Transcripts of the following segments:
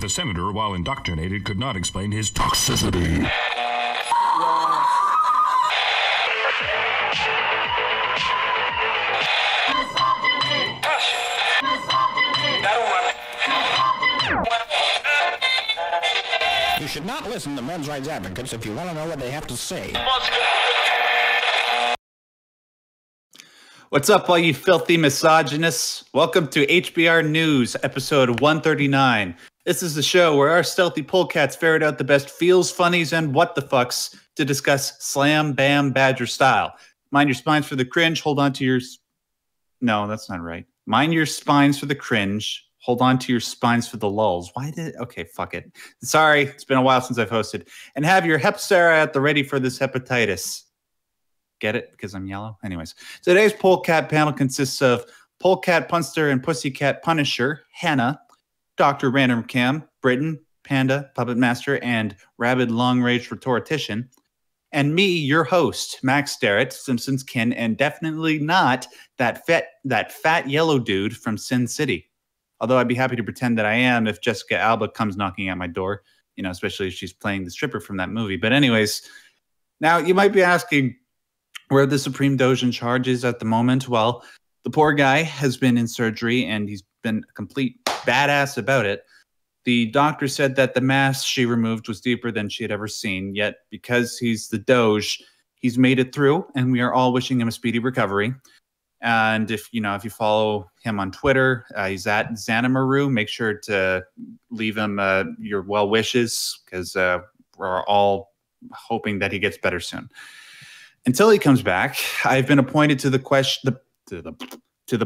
the senator, while indoctrinated, could not explain his toxicity. You should not listen to men's rights advocates if you want to know what they have to say. What's up, all you filthy misogynists? Welcome to HBR News, episode 139. This is the show where our stealthy polecats ferret out the best feels, funnies, and what the fucks to discuss slam, bam, badger style. Mind your spines for the cringe, hold on to your... No, that's not right. Mind your spines for the cringe, hold on to your spines for the lulls. Okay, fuck it. Sorry, it's been a while since I've hosted. And have your Hepstera at the ready for this hepatitis. Get it? Because I'm yellow? Anyways, today's polecat panel consists of polecat punster and pussycat punisher, Hannah, Dr. Random Cam, Britain, Panda, Puppet Master, and Rabid Long-Range Rhetorician, and me, your host, Max Starrett, Simpsons kin, and definitely not that fat yellow dude from Sin City. Although I'd be happy to pretend that I am if Jessica Alba comes knocking at my door, you know, especially if she's playing the stripper from that movie. But anyways, now you might be asking where the Supreme Doge in charge is at the moment. Well, the poor guy has been in surgery and he's been a complete badass about it. The doctor said that the mass she removed was deeper than she had ever seen, yet because he's the Doge, he's made it through, and we are all wishing him a speedy recovery. And if you follow him on Twitter, he's at Xanamaru. Make sure to leave him your well wishes, because we're all hoping that he gets better soon. Until he comes back, I've been appointed to the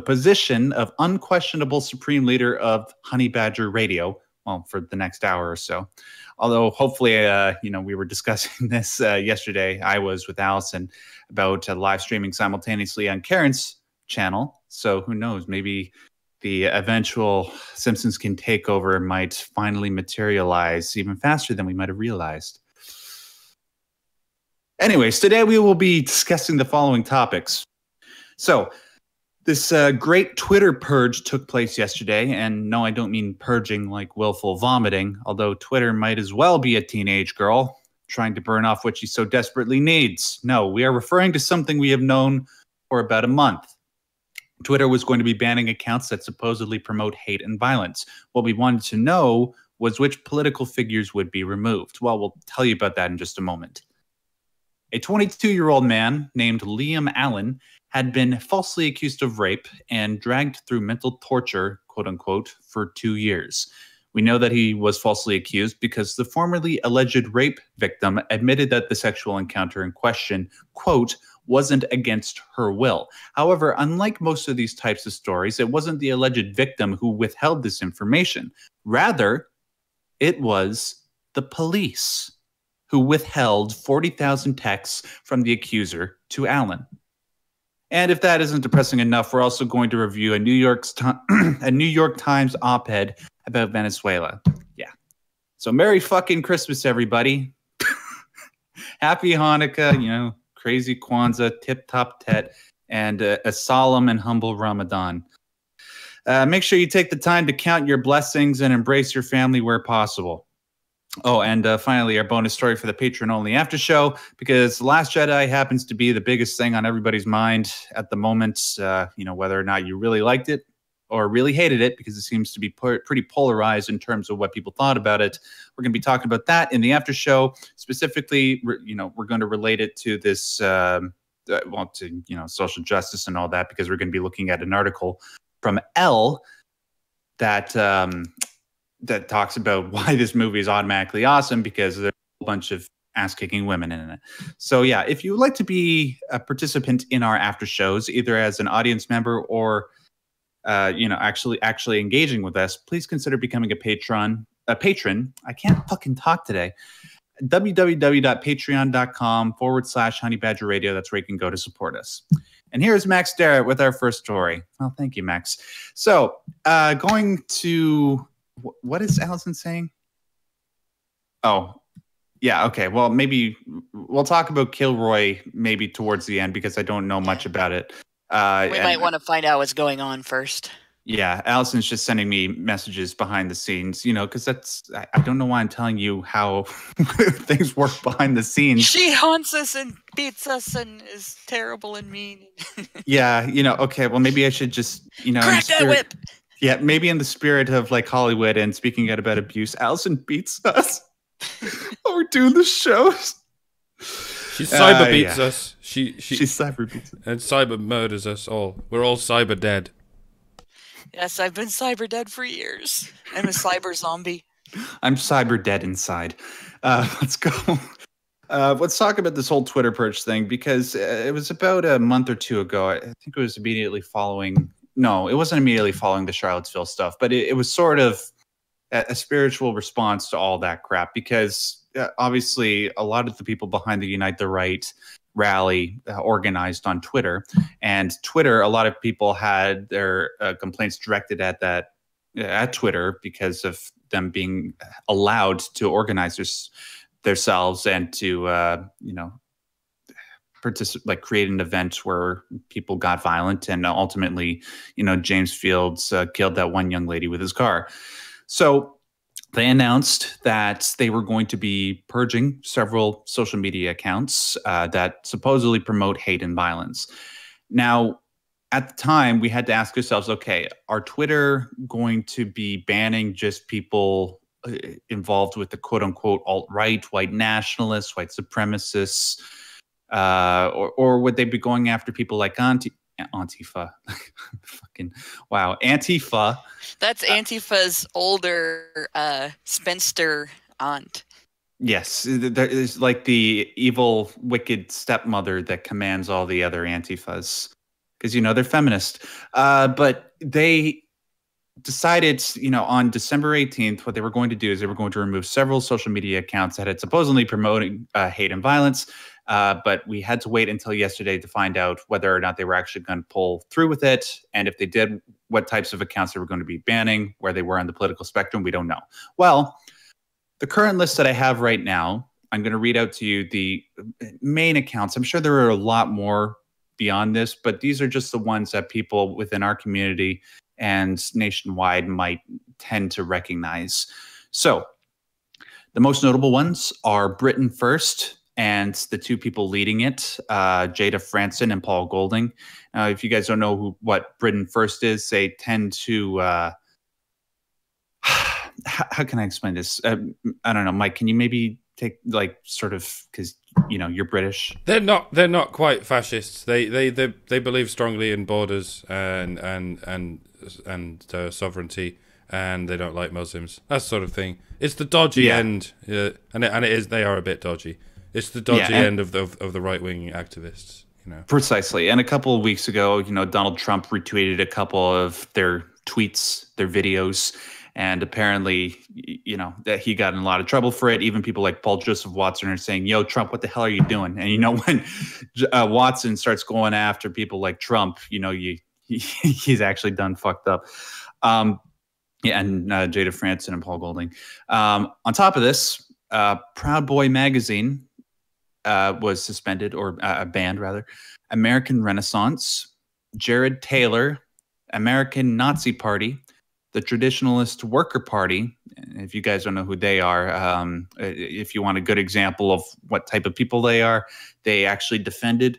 position of unquestionable supreme leader of Honey Badger Radio. Well, for the next hour or so. Although hopefully, we were discussing this yesterday. I was with Allison about live streaming simultaneously on Karen's channel. So who knows? Maybe the eventual Simpsons Can takeover might finally materialize even faster than we might have realized. Anyways, today we will be discussing the following topics. So, this great Twitter purge took place yesterday, and no, I don't mean purging like willful vomiting, although Twitter might as well be a teenage girl trying to burn off what she so desperately needs. No, we are referring to something we have known for about a month. Twitter was going to be banning accounts that supposedly promote hate and violence. What we wanted to know was which political figures would be removed. Well, we'll tell you about that in just a moment. A 22-year-old man named Liam Allen had been falsely accused of rape and dragged through mental torture, quote unquote, for 2 years. We know that he was falsely accused because the formerly alleged rape victim admitted that the sexual encounter in question, quote, wasn't against her will. However, unlike most of these types of stories, it wasn't the alleged victim who withheld this information. Rather, it was the police who withheld 40,000 texts from the accuser to Allen. And if that isn't depressing enough, we're also going to review a New York Times op-ed about Venezuela. Yeah. So Merry fucking Christmas, everybody. Happy Hanukkah, crazy Kwanzaa, tip-top tet, and a solemn and humble Ramadan. Make sure you take the time to count your blessings and embrace your family where possible. Oh, and finally, our bonus story for the Patreon-only after show, because The Last Jedi happens to be the biggest thing on everybody's mind at the moment, whether or not you really liked it or really hated it, because it seems to be pretty polarized in terms of what people thought about it. We're going to be talking about that in the after show. Specifically, we're going to relate it to this, social justice and all that, because we're going to be looking at an article from Elle that talks about why this movie is automatically awesome, because there's a whole bunch of ass-kicking women in it. So yeah, if you would like to be a participant in our after shows, either as an audience member or actually engaging with us, please consider becoming a patron. I can't fucking talk today. www.patreon.com/Honey Badger Radio. That's where you can go to support us. And here's Max Starrett with our first story. Well, thank you, Max. So going to... What is Allison saying? Oh, yeah. Okay. Well, maybe we'll talk about Kilroy maybe towards the end, because I don't know much about it. We might want to find out what's going on first. Yeah, Allison's just sending me messages behind the scenes, because I don't know why I'm telling you how things work behind the scenes. She haunts us and beats us and is terrible and mean. Yeah, okay, well, maybe I should just, Crack that whip! Yeah, maybe in the spirit of like Hollywood and speaking out about abuse, Allison beats us while we're doing the shows. She cyber beats us. She cyber beats us. And cyber murders us all. We're all cyber dead. Yes, I've been cyber dead for years. I'm a cyber zombie. I'm cyber dead inside. Let's go. Let's talk about this whole Twitter purge thing, because it was about a month or two ago. I think it was immediately following. No, it wasn't immediately following the Charlottesville stuff, but it was sort of a spiritual response to all that crap, because obviously a lot of the people behind the Unite the Right rally organized on Twitter, and Twitter, a lot of people had their complaints directed at Twitter because of them being allowed to organize themselves and to create an event where people got violent, and ultimately James Fields killed that one young lady with his car. So they announced that they were going to be purging several social media accounts that supposedly promote hate and violence. Now, at the time, we had to ask ourselves, okay, are Twitter going to be banning just people involved with the quote-unquote alt-right, white nationalists, white supremacists, or would they be going after people like Antifa? Fucking wow, Antifa. That's Antifa's older spinster aunt. Yes, there is like the evil, wicked stepmother that commands all the other Antifas, because they're feminist. But they decided, on December 18th, what they were going to do is they were going to remove several social media accounts that had supposedly promoting hate and violence. But we had to wait until yesterday to find out whether or not they were actually going to pull through with it. And if they did, what types of accounts they were going to be banning, where they were on the political spectrum, we don't know. Well, the current list that I have right now, I'm going to read out to you the main accounts. I'm sure there are a lot more beyond this, but these are just the ones that people within our community and nationwide might tend to recognize. So the most notable ones are Britain First, and the two people leading it, Jada Franson and Paul Golding. If you guys don't know what Britain First is, they tend to... how can I explain this? I don't know, Mike. Can you maybe take because you're British. They're not quite fascists. They believe strongly in borders and sovereignty, and they don't like Muslims. That sort of thing. It's the dodgy end, and it is. They are a bit dodgy. It's the dodgy end of the right wing activists. Precisely. And a couple of weeks ago, Donald Trump retweeted a couple of their tweets, their videos. And apparently, that he got in a lot of trouble for it. Even people like Paul Joseph Watson are saying, "Yo, Trump, what the hell are you doing?" And when Watson starts going after people like Trump, he's actually done fucked up. And Jada Franson and Paul Golding. On top of this, Proud Boy magazine was suspended, or banned rather. American Renaissance, Jared Taylor, American Nazi Party, the Traditionalist Worker Party. If you guys don't know who they are, if you want a good example of what type of people they are, they actually defended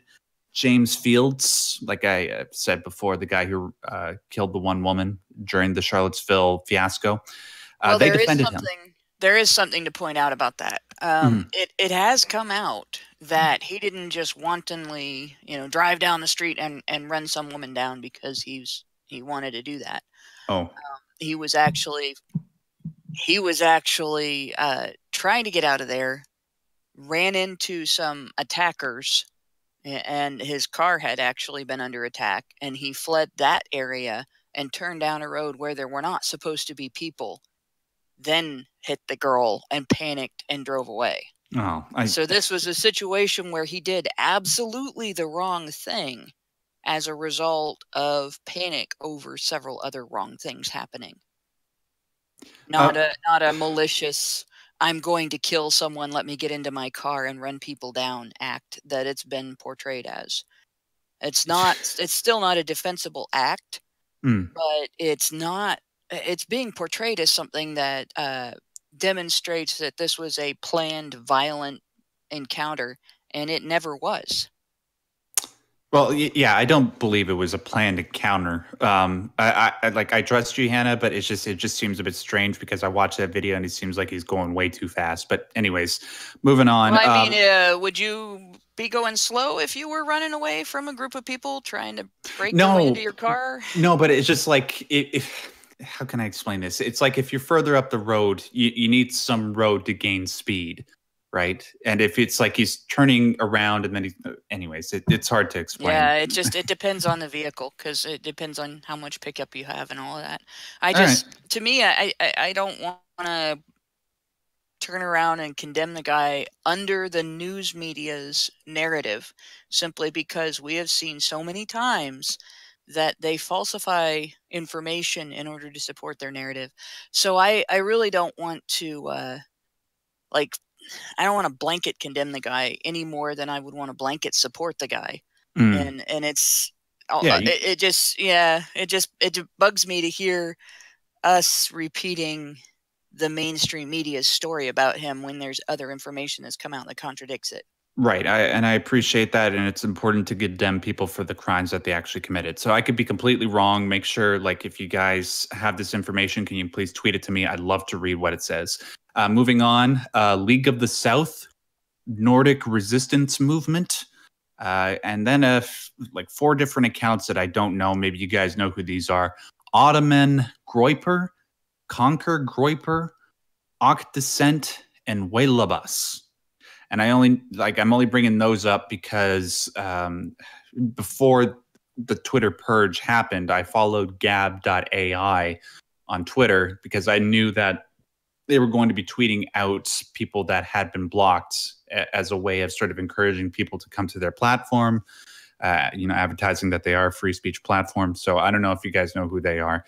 James Fields, like I said before, the guy who killed the one woman during the Charlottesville fiasco. They defended him. There is something to point out about that. It has come out that he didn't just wantonly, drive down the street and run some woman down because he wanted to do that. Oh. He was actually trying to get out of there, ran into some attackers, and his car had actually been under attack, and he fled that area and turned down a road where there were not supposed to be people, then hit the girl and panicked and drove away. So this was a situation where he did absolutely the wrong thing as a result of panic over several other wrong things happening. Not a malicious, I'm going to kill someone, let me get into my car and run people down act that it's been portrayed as. It's still not a defensible act, Mm. but it's not. It's being portrayed as something that demonstrates that this was a planned, violent encounter, and it never was. Well, yeah, I don't believe it was a planned encounter. I trust you, Hannah, but it just seems a bit strange because I watched that video and it seems like he's going way too fast. But anyways, moving on. Well, I mean, would you be going slow if you were running away from a group of people trying to break their way into your car? No, but it's just like if how can I explain this? It's like if you're further up the road, you need some road to gain speed, right? And if it's like he's turning around and then anyways, it's hard to explain. Yeah, it depends on the vehicle because it depends on how much pickup you have and all of that. To me, I don't want to turn around and condemn the guy under the news media's narrative simply because we have seen so many times that they falsify information in order to support their narrative. So I really don't want to like I don't want to blanket condemn the guy any more than I would want to blanket support the guy. And it's it bugs me to hear us repeating the mainstream media's story about him when there's other information that's come out that contradicts it. Right. I appreciate that. And it's important to condemn people for the crimes that they actually committed. So I could be completely wrong. Make sure, like, if you guys have this information, can you please tweet it to me? I'd love to read what it says. Moving on, League of the South, Nordic Resistance Movement, and then like 4 different accounts that I don't know. Maybe you guys know who these are. Ottoman Groiper, Conquer Groiper, Octescent, and Wailabas. And I'm only bringing those up because before the Twitter purge happened, I followed gab.ai on Twitter because I knew that they were going to be tweeting out people that had been blocked as a way of sort of encouraging people to come to their platform, advertising that they are a free speech platform. So I don't know if you guys know who they are.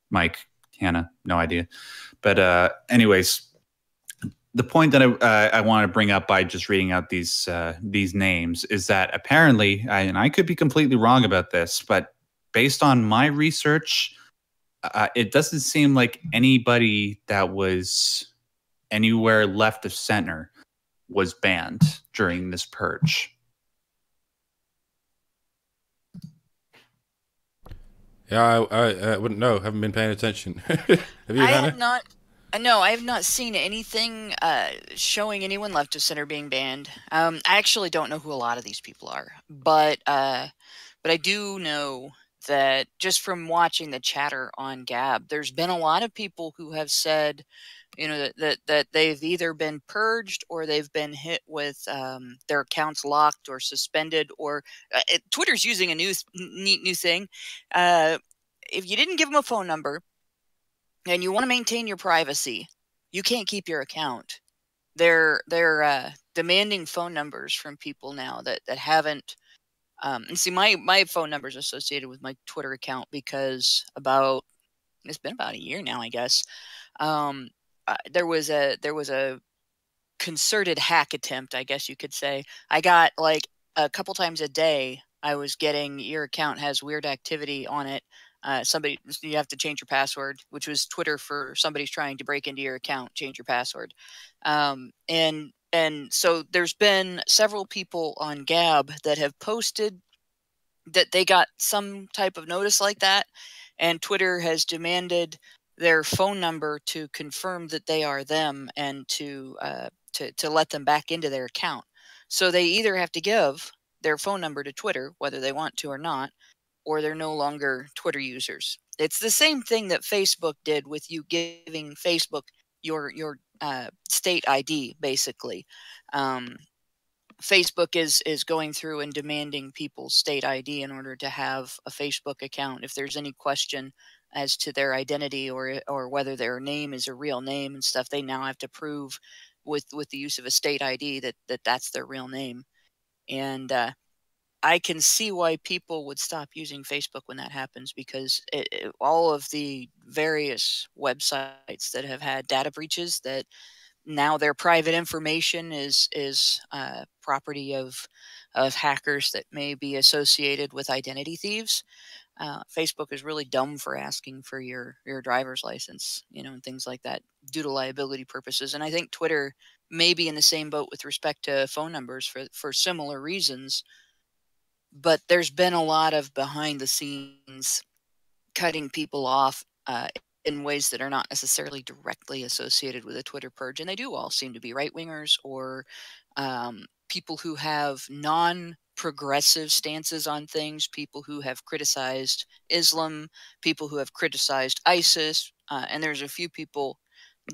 Mike, Hannah, no idea. But anyways, the point that I want to bring up by just reading out these names is that apparently, and I could be completely wrong about this, but based on my research, it doesn't seem like anybody that was anywhere left of center was banned during this purge. Yeah, I wouldn't know. Haven't been paying attention. Have you, I Hannah? have not. No, I have not seen anything showing anyone left of center being banned. I actually don't know who a lot of these people are, but I do know that just from watching the chatter on Gab, there's been a lot of people who have said, that they've either been purged or they've been hit with their accounts locked or suspended, or Twitter's using a neat new thing. If you didn't give them a phone number and you want to maintain your privacy, you can't keep your account. They're demanding phone numbers from people now that haven't. And see, my phone number is associated with my Twitter account because it's been about a year now, I guess. There was a concerted hack attempt, I guess you could say. I got like a couple times a day. I was getting your account has weird activity on it. You have to change your password, which was Twitter for somebody's trying to break into your account, change your password. And so there's been several people on Gab that have posted that they got some type of notice like that, and Twitter has demanded their phone number to confirm that they are them and to let them back into their account. So they either have to give their phone number to Twitter, whether they want to or not, or they're no longer Twitter users. It's the same thing that Facebook did with you giving Facebook your state ID, basically. Facebook is going through and demanding people's state ID in order to have a Facebook account. If there's any question as to their identity or whether their name is a real name and stuff, they now have to prove with the use of a state ID that's their real name. And I can see why people would stop using Facebook when that happens, because all of the various websites that have had data breaches, that now their private information is property of hackers that may be associated with identity thieves. Facebook is really dumb for asking for your driver's license, and things like that due to liability purposes. And I think Twitter may be in the same boat with respect to phone numbers for similar reasons. But there's been a lot of behind the scenes cutting people off in ways that are not necessarily directly associated with a Twitter purge. And they do all seem to be right wingers or people who have non-progressive stances on things, people who have criticized Islam, people who have criticized ISIS. And there's a few people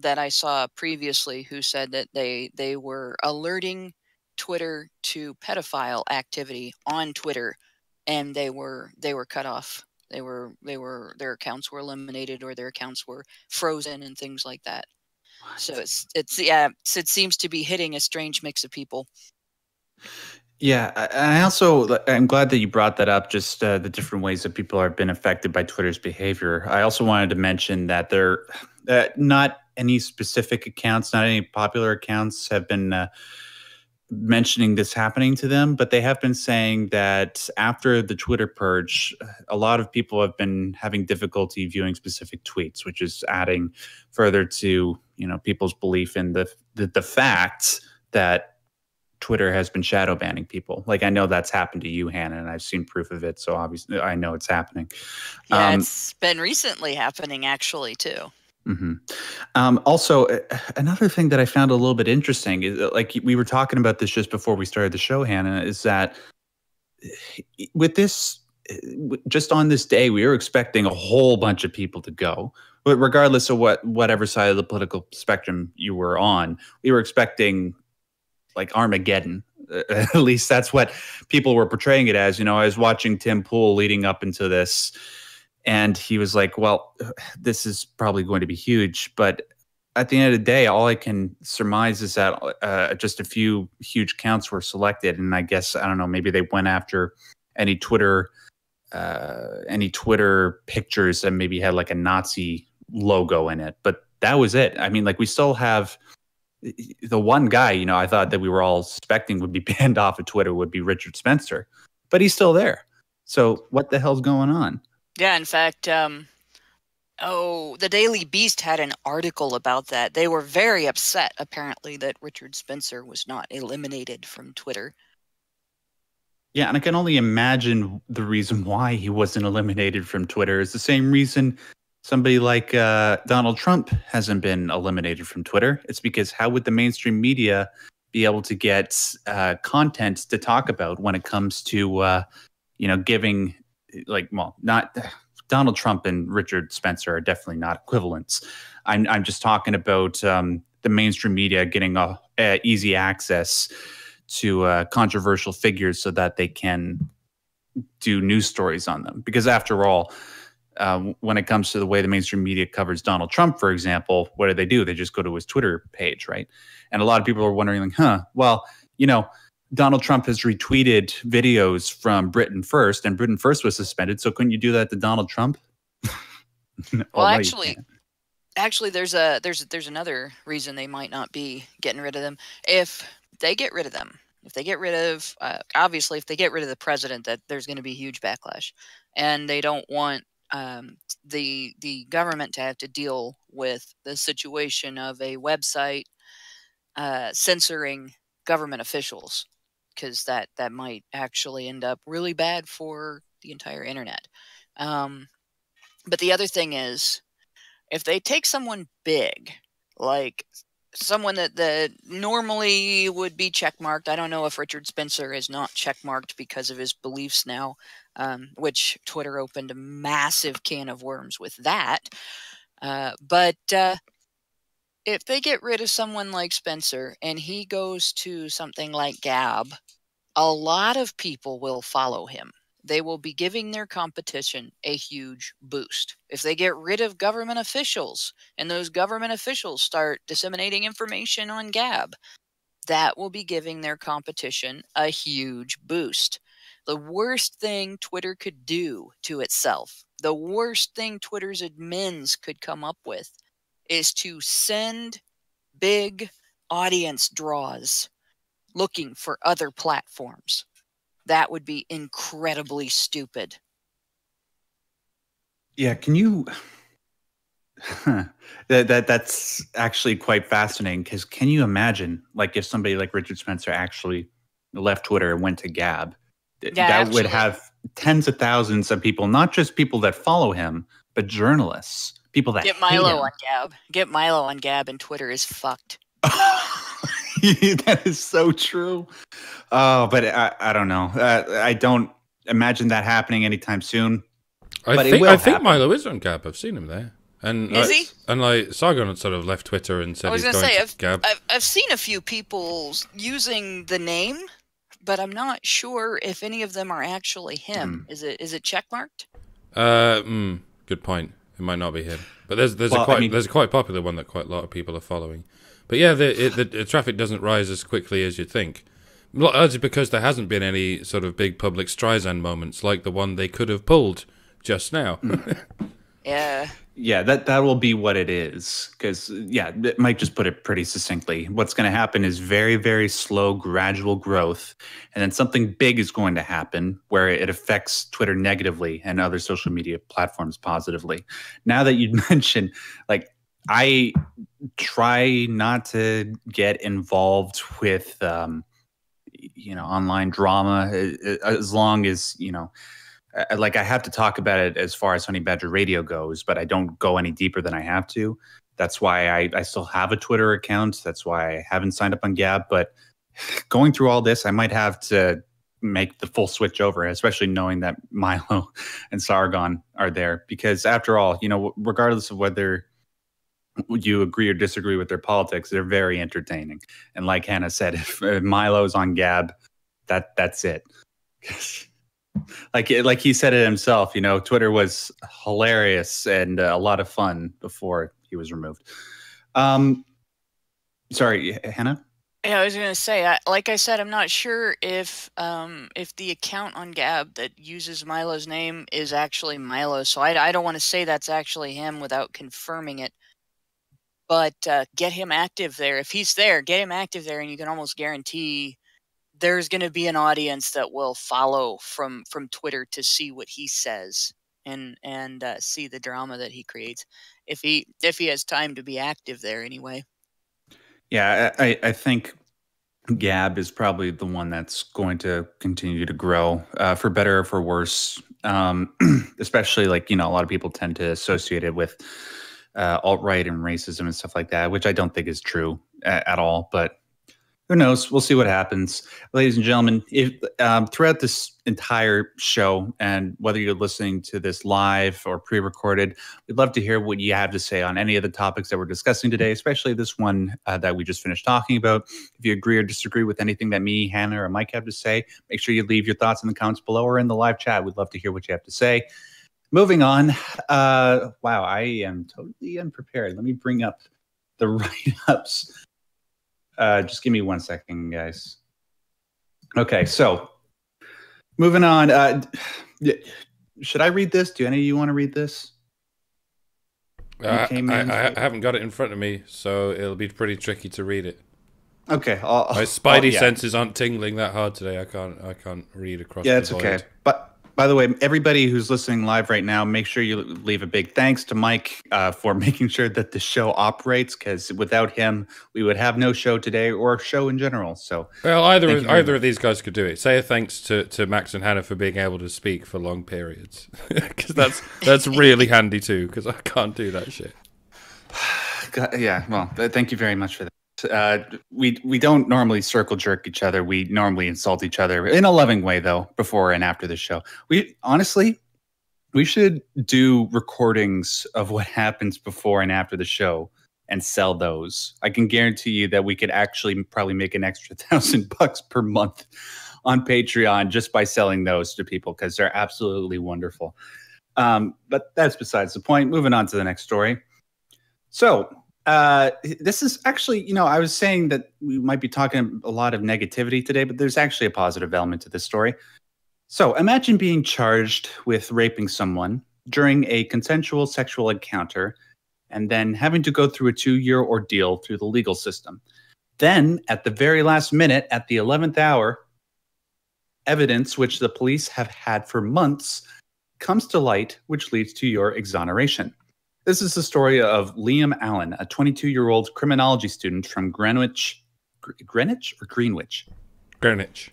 that I saw previously who said that they were alerting Twitter to pedophile activity on Twitter, and they were cut off. Their accounts were eliminated or their accounts were frozen and things like that. What? So it seems to be hitting a strange mix of people. Yeah, I'm glad that you brought that up. Just the different ways that people have been affected by Twitter's behavior. I also wanted to mention that not any specific accounts, not any popular accounts have been mentioning this happening to them, but they have been saying that after the Twitter purge, a lot of people have been having difficulty viewing specific tweets, which is adding further to people's belief in the fact that Twitter has been shadow banning people. Like, I know that's happened to you, Hannah, and I've seen proof of it, so obviously I know it's happening. Yeah, it's been recently happening actually too. Mm-hmm. Also, another thing that I found a little bit interesting is, like we were talking about this just before we started the show, Hannah, is that with this, just on this day, we were expecting a whole bunch of people to go. But regardless of whatever side of the political spectrum you were on, we were expecting like Armageddon. At least that's what people were portraying it as. I was watching Tim Pool leading up into this, and he was like, well, this is probably going to be huge. But at the end of the day, all I can surmise is that just a few huge counts were selected. And I guess, I don't know, maybe they went after any Twitter pictures that maybe had like a Nazi logo in it. But that was it. I mean, like, we still have the one guy, I thought that we were all suspecting would be banned off of Twitter would be Richard Spencer, but he's still there. So what the hell's going on? Yeah, in fact, the Daily Beast had an article about that. They were very upset, apparently, that Richard Spencer was not eliminated from Twitter. Yeah, and I can only imagine the reason why he wasn't eliminated from Twitter is the same reason somebody like Donald Trump hasn't been eliminated from Twitter. It's because how would the mainstream media be able to get content to talk about when it comes to, giving, not Donald Trump and Richard Spencer are definitely not equivalents. I'm just talking about the mainstream media getting easy access to controversial figures so that they can do news stories on them. Because after all, when it comes to the way the mainstream media covers Donald Trump, for example, what do? They just go to his Twitter page, right? And a lot of people are wondering, Donald Trump has retweeted videos from Britain First, and Britain First was suspended. So couldn't you do that to Donald Trump? Well, actually, there's another reason they might not be getting rid of them. If they get rid of them, if they get rid of the president, that there's going to be huge backlash, and they don't want the government to have to deal with the situation of a website censoring government officials, because that might actually end up really bad for the entire internet. But the other thing is, if they take someone big, like someone that normally would be checkmarked. I don't know if Richard Spencer is not checkmarked because of his beliefs now, which Twitter opened a massive can of worms with that. But if they get rid of someone like Spencer and he goes to something like Gab, a lot of people will follow him. They will be giving their competition a huge boost. If they get rid of government officials and those government officials start disseminating information on Gab, that will be giving their competition a huge boost. The worst thing Twitter could do to itself, the worst thing Twitter's admins could come up with, is to send big audience draws looking for other platforms. That would be incredibly stupid. Yeah, can you? That's actually quite fascinating because can you imagine, like, if somebody like Richard Spencer actually left Twitter and went to Gab, Yeah, that would actually. have tens of thousands of people, not just people that follow him, but journalists, people that Get hate Milo him. on Gab. Get Milo on Gab, and Twitter is fucked. That is so true. Oh, but I don't know. I don't imagine that happening anytime soon. But it will I think happen. Milo is on Gab. I've seen him there. And Is he? And like Sargon sort of left Twitter and said I was he's gonna going say to Gab. I've seen a few people using the name, but I'm not sure if any of them are actually him. Is it checkmarked? Good point. It might not be him, but there's Well, there's a quite popular one that quite a lot of people are following. But yeah, the traffic doesn't rise as quickly as you'd think. Largely because there hasn't been any sort of big public Streisand moments like the one they could have pulled just now. Yeah. Yeah, that will be what it is. Because, yeah, Mike just put it pretty succinctly. What's going to happen is very, very slow, gradual growth. And then something big is going to happen where it affects Twitter negatively and other social media platforms positively. Now that you mentioned, like, I try not to get involved with, online drama as long as, like I have to talk about it as far as Honey Badger Radio goes, but I don't go any deeper than I have to. That's why I still have a Twitter account. That's why I haven't signed up on Gab. But going through all this, I might have to make the full switch over, especially knowing that Milo and Sargon are there. Because after all, regardless of whether you agree or disagree with their politics, they're very entertaining. And like Hannah said, if Milo's on Gab, that's it. Like he said it himself, Twitter was hilarious and a lot of fun before he was removed. Sorry, Hannah? Yeah, I was gonna say, like I said, I'm not sure if the account on Gab that uses Milo's name is actually Milo, so I don't want to say that's actually him without confirming it. But get him active there. If he's there, get him active there, and you can almost guarantee there's going to be an audience that will follow from Twitter to see what he says and see the drama that he creates if he has time to be active there anyway. Yeah, I think Gab is probably the one that's going to continue to grow for better or for worse. Especially like, a lot of people tend to associate it with alt-right and racism and stuff like that, which I don't think is true at all, but who knows? We'll see what happens. Ladies and gentlemen, if throughout this entire show, and whether you're listening to this live or pre-recorded, we'd love to hear what you have to say on any of the topics that we're discussing today, especially this one that we just finished talking about. If you agree or disagree with anything that me, Hannah, or Mike have to say, make sure you leave your thoughts in the comments below or in the live chat. We'd love to hear what you have to say. Moving on. Wow, I am totally unprepared. Let me bring up the write-ups. Just give me 1 second, guys. Okay, so moving on. Should I read this? Do any of you want to read this? I haven't got it in front of me, so it'll be pretty tricky to read it. Okay, my spidey senses aren't tingling that hard today. I can't read across. Yeah, the it's void. okay. But by the way, everybody who's listening live right now, make sure you leave a big thanks to Mike for making sure that the show operates, because without him, we would have no show today or show in general. So, well, either of these guys could do it. Say a thanks to Max and Hannah for being able to speak for long periods, because that's really handy too. Because I can't do that shit. Yeah, well, thank you very much for that. We don't normally circle jerk each other. We normally insult each other in a loving way, though, before and after the show. We should do recordings of what happens before and after the show and sell those. I can guarantee you that we could actually probably make an extra $1,000 per month on Patreon just by selling those to people, because they're absolutely wonderful. But that's besides the point. Moving on to the next story. So, this is actually, I was saying that we might be talking a lot of negativity today, but there's actually a positive element to this story. So imagine being charged with raping someone during a consensual sexual encounter and then having to go through a 2-year ordeal through the legal system. Then, at the very last minute, at the 11th hour, evidence which the police have had for months comes to light, which leads to your exoneration. This is the story of Liam Allen, a 22-year-old criminology student from Greenwich or Greenwich? Greenwich.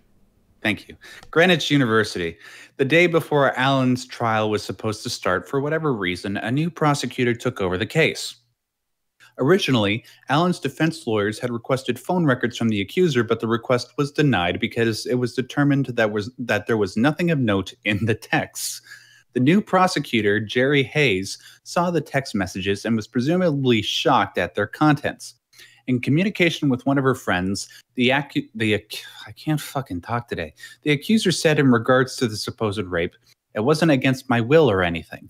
Thank you. Greenwich University. The day before Allen's trial was supposed to start, for whatever reason, a new prosecutor took over the case. Originally, Allen's defense lawyers had requested phone records from the accuser, but the request was denied because it was determined that there was nothing of note in the texts. The new prosecutor, Jerry Hayes, saw the text messages and was presumably shocked at their contents. In communication with one of her friends, I can't fucking talk today. The accuser said in regards to the supposed rape, "It wasn't against my will or anything."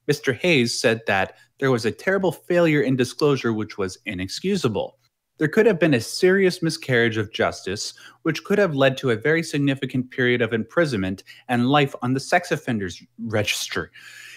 Mr. Hayes said that there was a terrible failure in disclosure which was inexcusable. There could have been a serious miscarriage of justice, which could have led to a very significant period of imprisonment and life on the sex offenders register.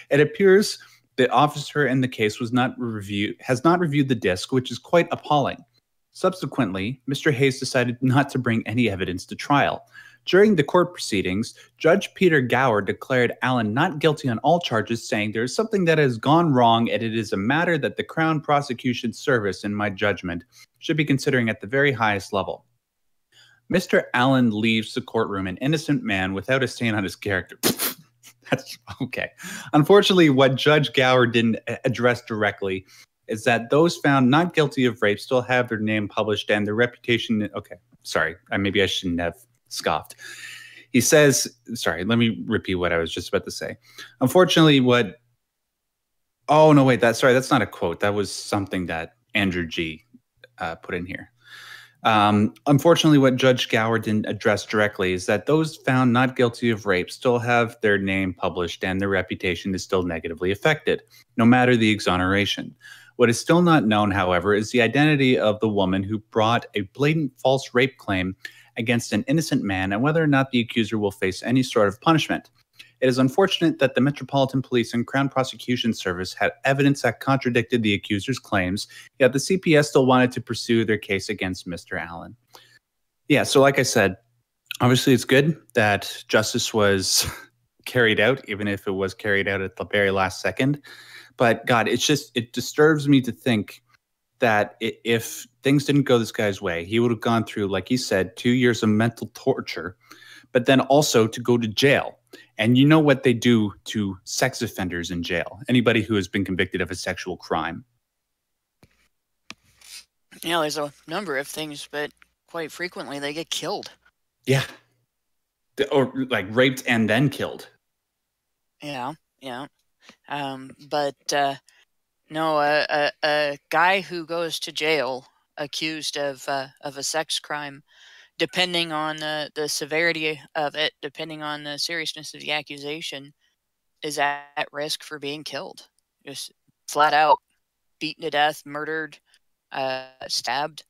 It appears the officer in the case has not reviewed the disc, which is quite appalling. Subsequently, Mr. Hayes decided not to bring any evidence to trial. During the court proceedings, Judge Peter Gower declared Allen not guilty on all charges, saying there is something that has gone wrong and it is a matter that the Crown Prosecution Service, in my judgment, should be considering at the very highest level. Mr. Allen leaves the courtroom an innocent man without a stain on his character. That's okay. Unfortunately, what Judge Gower didn't address directly is that those found not guilty of rape still have their name published and their reputation. Okay, sorry. Maybe I shouldn't have scoffed. He says, sorry, let me repeat what I was just about to say. Unfortunately, oh, no, wait, that's not a quote. That was something that Andrew G. Put in here. Unfortunately, what Judge Gower didn't address directly is that those found not guilty of rape still have their name published and their reputation is still negatively affected, no matter the exoneration. What is still not known, however, is the identity of the woman who brought a blatant false rape claim against an innocent man and whether or not the accuser will face any sort of punishment. It is unfortunate that the Metropolitan Police and Crown Prosecution Service had evidence that contradicted the accuser's claims, yet the CPS still wanted to pursue their case against Mr. Allen. Yeah, so like I said, obviously it's good that justice was carried out, even if it was carried out at the very last second. But God, it disturbs me to think that if things didn't go this guy's way, he would have gone through, like he said, 2 years of mental torture, but then also to go to jail. And you know what they do to sex offenders in jail, anybody who has been convicted of a sexual crime. Yeah, there's a number of things, but quite frequently they get killed. Yeah. Or like raped and then killed. Yeah. No, a guy who goes to jail accused of a sex crime, depending on the severity of it, depending on the seriousness of the accusation, is at risk for being killed. Just flat out beaten to death, murdered, stabbed.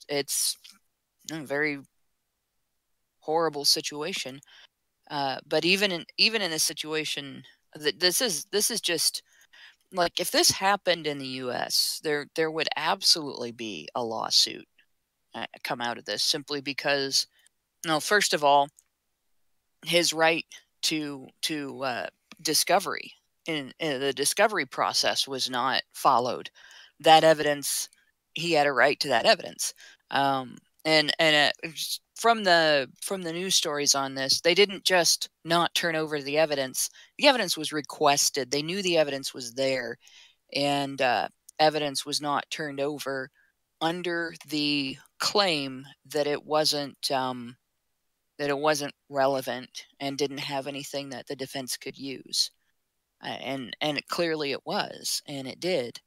It's a very horrible situation. But even in this situation, this is just like, if this happened in the U.S., there would absolutely be a lawsuit come out of this, simply because, first of all, his right to discovery in the discovery process was not followed. That evidence, he had a right to that evidence. And from the news stories on this, they didn't just not turn over the evidence. The evidence was requested. They knew the evidence was there, and evidence was not turned over under the claim that it wasn't relevant and didn't have anything that the defense could use. And clearly it was, and it did.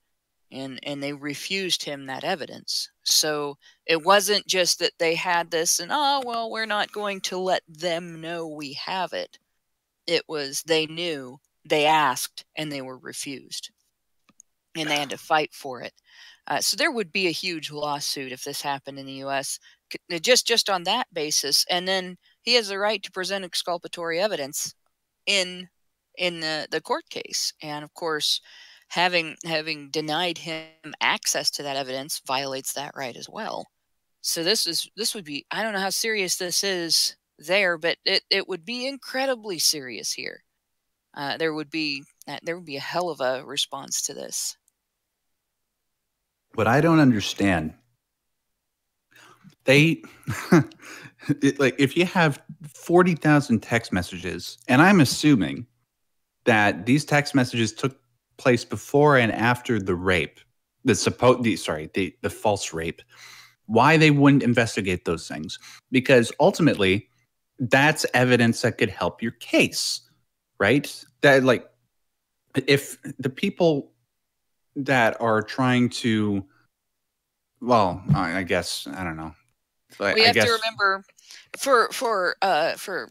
And they refused him that evidence. So it wasn't just that they had this and, we're not going to let them know we have it. It was, they knew, they asked, and they were refused. And they had to fight for it. So there would be a huge lawsuit if this happened in the U.S., just on that basis. And then he has the right to present exculpatory evidence in the court case. And of course, having denied him access to that evidence violates that right as well. So this would be, I don't know how serious this is there, but it would be incredibly serious here. there would be a hell of a response to this. What I don't understand, they like if you have 40,000 text messages, and I'm assuming that these text messages took place before and after the rape, the false rape. Why they wouldn't investigate those things? Because ultimately, that's evidence that could help your case, right? That like, if the people that are trying to, well, I guess I don't know. We have to remember,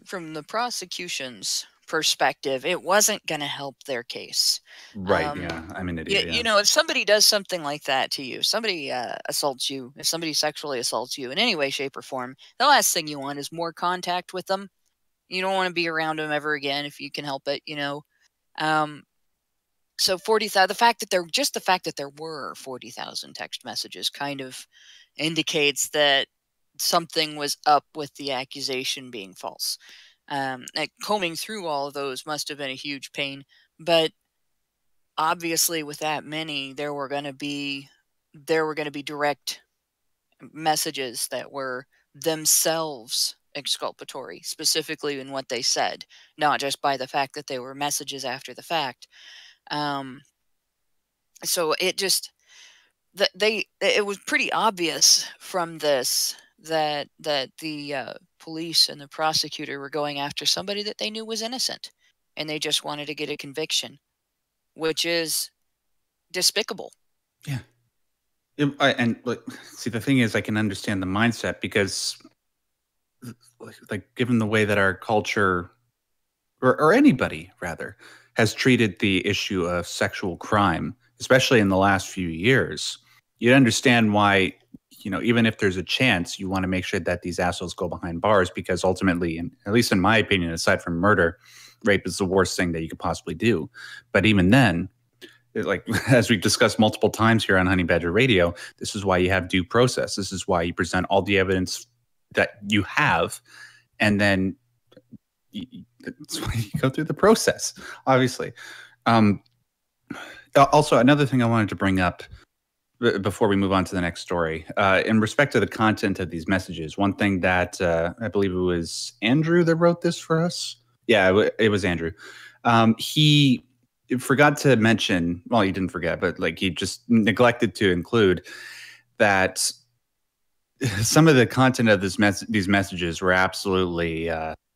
from the prosecution's perspective, it wasn't going to help their case. Right. Yeah. I'm an idiot. You know, if somebody does something like that to you, somebody assaults you, if somebody sexually assaults you in any way, shape, or form, the last thing you want is more contact with them. You don't want to be around them ever again if you can help it, you know. So 40,000, the fact that there were 40,000 text messages kind of indicates that something was up with the accusation being false. Like combing through all of those must have been a huge pain, but obviously with that many, there were going to be direct messages that were themselves exculpatory, specifically in what they said, not just by the fact that they were messages after the fact. So it just it was pretty obvious from this that the police and the prosecutor were going after somebody that they knew was innocent, and they just wanted to get a conviction, which is despicable. Yeah. And see, the thing is, I can understand the mindset because, like given the way that our culture, or anybody rather, has treated the issue of sexual crime, especially in the last few years, you'd understand why, you know, even if there's a chance, you want to make sure that these assholes go behind bars, because ultimately, and at least in my opinion, aside from murder, rape is the worst thing that you could possibly do. But even then, like as we've discussed multiple times here on Honey Badger Radio, this is why you have due process. This is why you present all the evidence that you have, and then that's why you go through the process, obviously. Also, another thing I wanted to bring up before we move on to the next story, in respect to the content of these messages, one thing that I believe it was Andrew that wrote this for us. Yeah, it was Andrew. He forgot to mention, well, he didn't forget, but like he just neglected to include that some of the content of these messages were absolutely,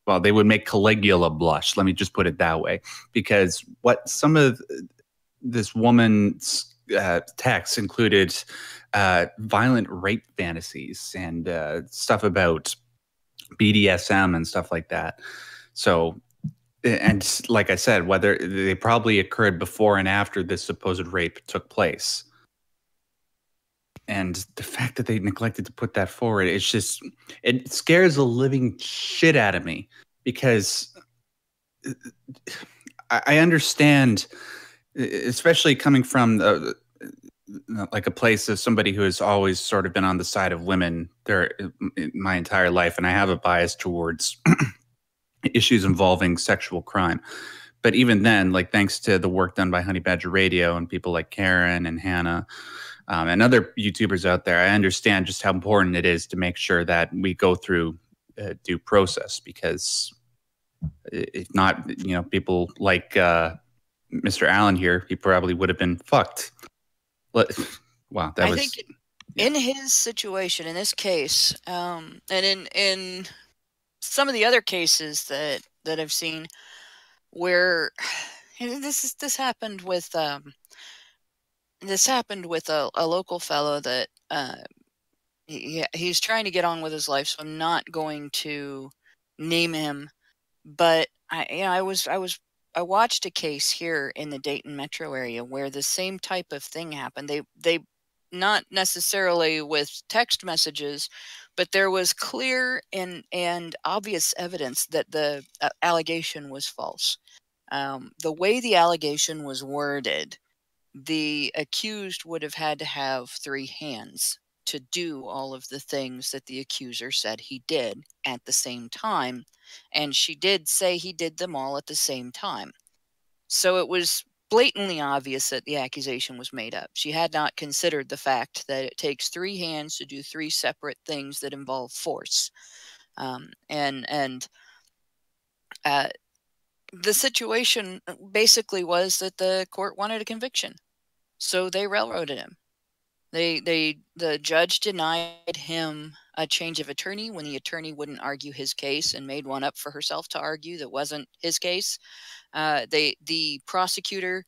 well, they would make Caligula blush. Let me just put it that way, because what some of this woman's texts included violent rape fantasies and stuff about BDSM and stuff like that. So, and like I said, whether they probably occurred before and after this supposed rape took place. And the fact that they neglected to put that forward, it's just, it scares the living shit out of me, because I understand, especially coming from like a place of somebody who has always sort of been on the side of women my entire life, and I have a bias towards issues involving sexual crime. But even then, like thanks to the work done by Honey Badger Radio and people like Karen and Hannah and other YouTubers out there, I understand just how important it is to make sure that we go through due process, because if not, you know, people like Mr. Allen here, he probably would have been fucked. Wow, I think in his situation, in this case, and in some of the other cases that I've seen, where this happened with a local fellow that he's trying to get on with his life, so I'm not going to name him, but I watched a case here in the Dayton metro area where the same type of thing happened. They not necessarily with text messages, but there was clear and obvious evidence that the allegation was false. The way the allegation was worded, the accused would have had to have 3 hands to do all of the things that the accuser said he did at the same time. And she did say he did them all at the same time. So it was blatantly obvious that the accusation was made up. She had not considered the fact that it takes 3 hands to do 3 separate things that involve force. And the situation basically was that the court wanted a conviction, so they railroaded him. The judge denied him a change of attorney when the attorney wouldn't argue his case and made one up for herself to argue that wasn't his case. The prosecutor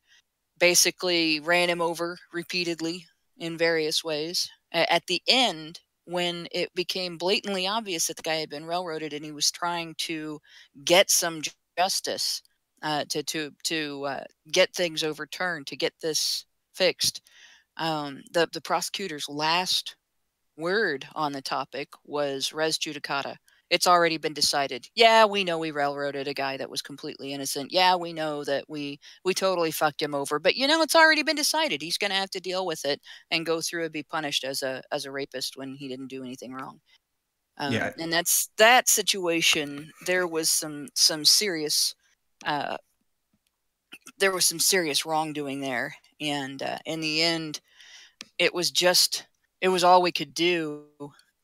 basically ran him over repeatedly in various ways. At the end, when it became blatantly obvious that the guy had been railroaded and he was trying to get some justice, to get things overturned, to get this fixed, the prosecutor's last word on the topic was res judicata. It's already been decided. Yeah, we know we railroaded a guy that was completely innocent. Yeah, we know that we totally fucked him over. But it's already been decided. He's going to have to deal with it and go through and be punished as a rapist when he didn't do anything wrong. And that's that situation. There was some serious wrongdoing there, and in the end, it was all we could do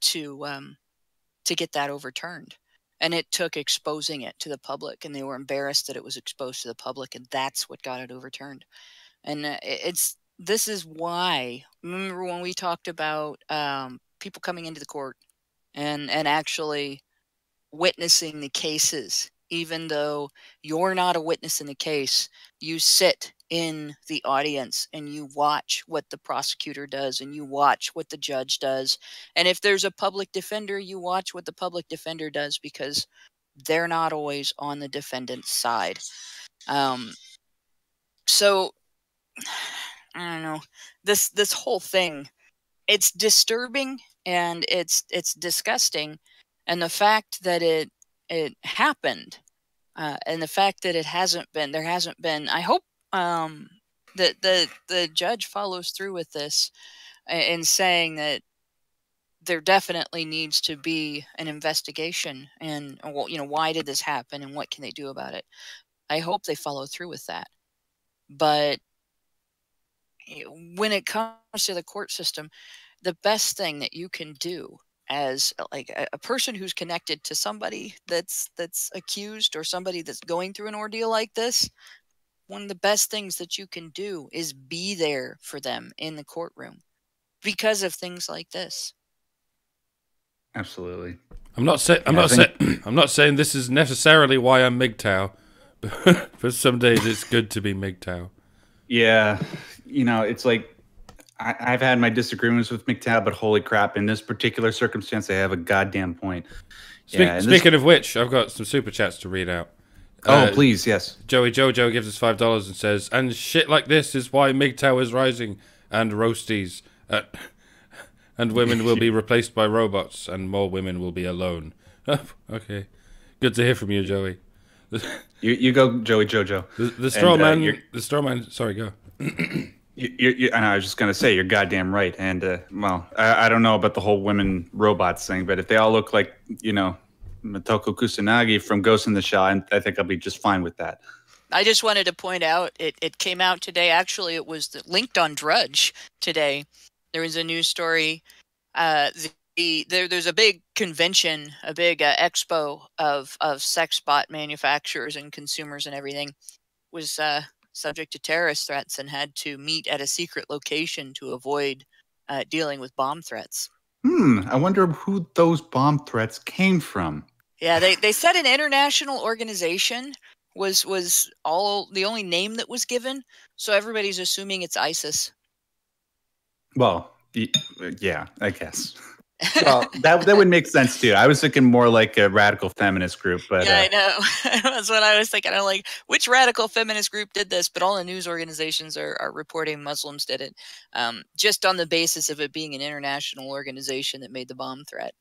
to get that overturned. And it took exposing it to the public, and they were embarrassed that it was exposed to the public, and that's what got it overturned. And this is why, remember when we talked about people coming into the court and actually witnessing the cases, even though you're not a witness in the case, you sit in the audience and you watch what the prosecutor does and you watch what the judge does. And if there's a public defender, you watch what the public defender does, because they're not always on the defendant's side. So I don't know, this whole thing, it's disturbing and it's disgusting. And the fact that it happened, and the fact that there hasn't been, I hope that the judge follows through with this in saying that there definitely needs to be an investigation, and why did this happen and what can they do about it. I hope they follow through with that. But when it comes to the court system, the best thing that you can do as like a person who's connected to somebody that's accused or somebody that's going through an ordeal like this, one of the best things that you can do is be there for them in the courtroom because of things like this. Absolutely. I'm not saying this is necessarily why I'm MGTOW, but some days it's good to be MGTOW. Yeah, it's like I've had my disagreements with MGTOW, but holy crap, in this particular circumstance, they have a goddamn point. Speaking of which, I've got some super chats to read out. Please, yes. Joey Jojo gives us $5 and says, and shit like this is why MGTOW is rising, and roasties, and women will be replaced by robots, and more women will be alone. Okay. Good to hear from you, Joey. You go, Joey Jojo. The straw man, sorry, go. I was just going to say, you're goddamn right. And, I don't know about the whole women robots thing, but if they all look like, Motoko Kusanagi from Ghost in the Shell, I think I'll be just fine with that. I just wanted to point out, it came out today. Actually, it was linked on Drudge today. There was a news story. There's a big convention, a big expo of sex bot manufacturers and consumers and everything. Was subject to terrorist threats and had to meet at a secret location to avoid dealing with bomb threats. I wonder who those bomb threats came from. Yeah, they said an international organization was all the only name that was given, so everybody's assuming it's ISIS. Well, yeah, I guess. Well, that would make sense too. I was thinking more like a radical feminist group, but yeah, I know. That's what I was thinking. I'm like, which radical feminist group did this? But all the news organizations are reporting Muslims did it, just on the basis of it being an international organization that made the bomb threat.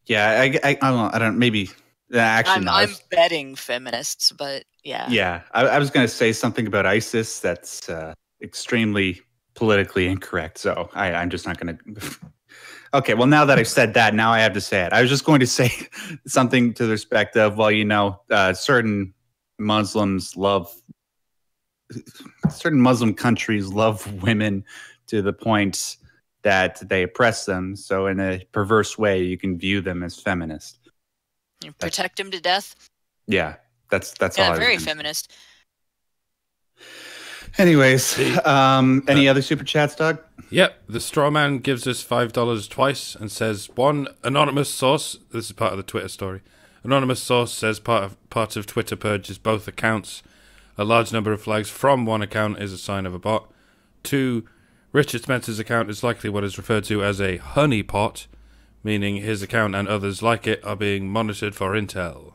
Yeah, I don't. Maybe actually, I'm betting feminists, but yeah. Yeah, I was going to say something about ISIS that's extremely politically incorrect. So I'm just not going to. Okay, well, now that I've said that, now I have to say it. I was just going to say something to the respect of, certain Muslims love certain Muslim countries love women to the point that they oppress them. So in a perverse way, you can view them as feminist. You protect him to death. Yeah, that's Yeah, all. very feminist. Anyways, any other super chats, Doug? Yep, the straw man gives us $5 twice and says, one anonymous source, this is part of the Twitter story, anonymous source says part of Twitter purges both accounts. A large number of flags from one account is a sign of a bot. 2, Richard Spencer's account is likely what is referred to as a honeypot, meaning his account and others like it are being monitored for intel.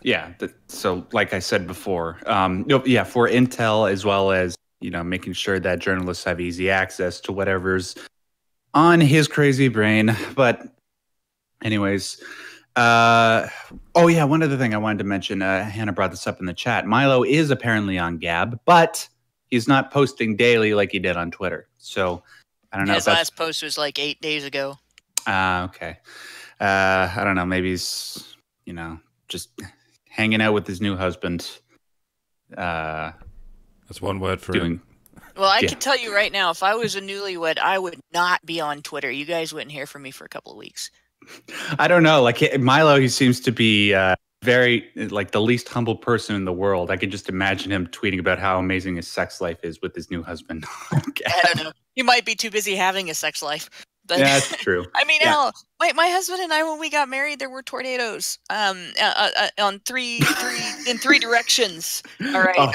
Yeah, so like I said before, for intel as well as, making sure that journalists have easy access to whatever's on his crazy brain. But anyways, one other thing I wanted to mention, Hannah brought this up in the chat. Milo is apparently on Gab, but he's not posting daily like he did on Twitter. So I don't know. His last post was like 8 days ago. Okay. I don't know. Maybe he's, just hanging out with his new husband. That's one word for him. Well, I can tell you right now, if I was a newlywed, I would not be on Twitter. You guys wouldn't hear from me for a couple of weeks. I don't know. Like Milo, he seems to be very like the least humble person in the world. I could just imagine him tweeting about how amazing his sex life is with his new husband. I don't know. He might be too busy having a sex life. But, yeah, that's true. I mean, hell, my husband and I, when we got married, there were tornadoes on three directions. All right,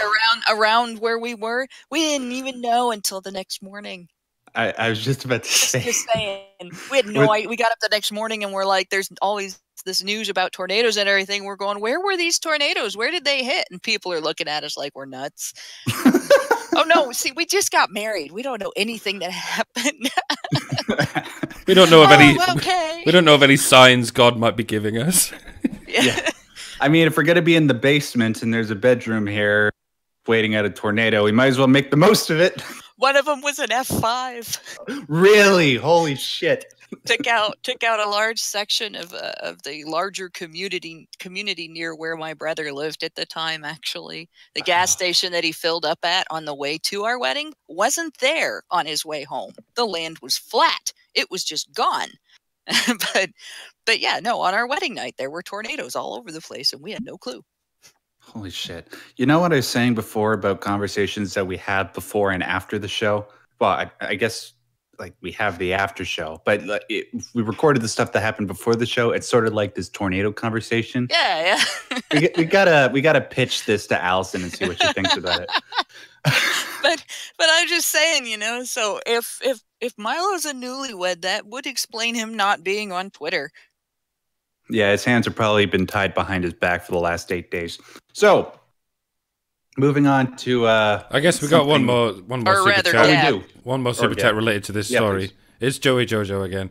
around where we were. We didn't even know until the next morning. I was just about to say. Just saying, we had no idea. We got up the next morning and we're like, "There's always this news about tornadoes and everything." We're going, "Where were these tornadoes? Where did they hit?" And people are looking at us like we're nuts. Oh no! See, we just got married. We don't know anything that happened. We don't know of any. Okay. We don't know of any signs God might be giving us. Yeah. I mean, if we're gonna be in the basement and there's a bedroom here waiting out a tornado, we might as well make the most of it. One of them was an F5. Really? Holy shit! Took out a large section of the larger community near where my brother lived at the time. Actually, the gas station that he filled up at on the way to our wedding wasn't there on his way home. The land was flat; it was just gone. but yeah, no. On our wedding night, there were tornadoes all over the place, and we had no clue. Holy shit! You know what I was saying before about conversations that we had before and after the show? Well, I guess. Like we have the after show, but we recorded the stuff that happened before the show. It's sort of like this tornado conversation. Yeah. we gotta pitch this to Allison and see what she thinks about it. but I'm just saying, So if Milo's a newlywed, that would explain him not being on Twitter. Yeah, his hands have probably been tied behind his back for the last 8 days. So. Moving on to I guess we got one more super chat. We do. One more super chat related to this story. It's Joey Jojo again.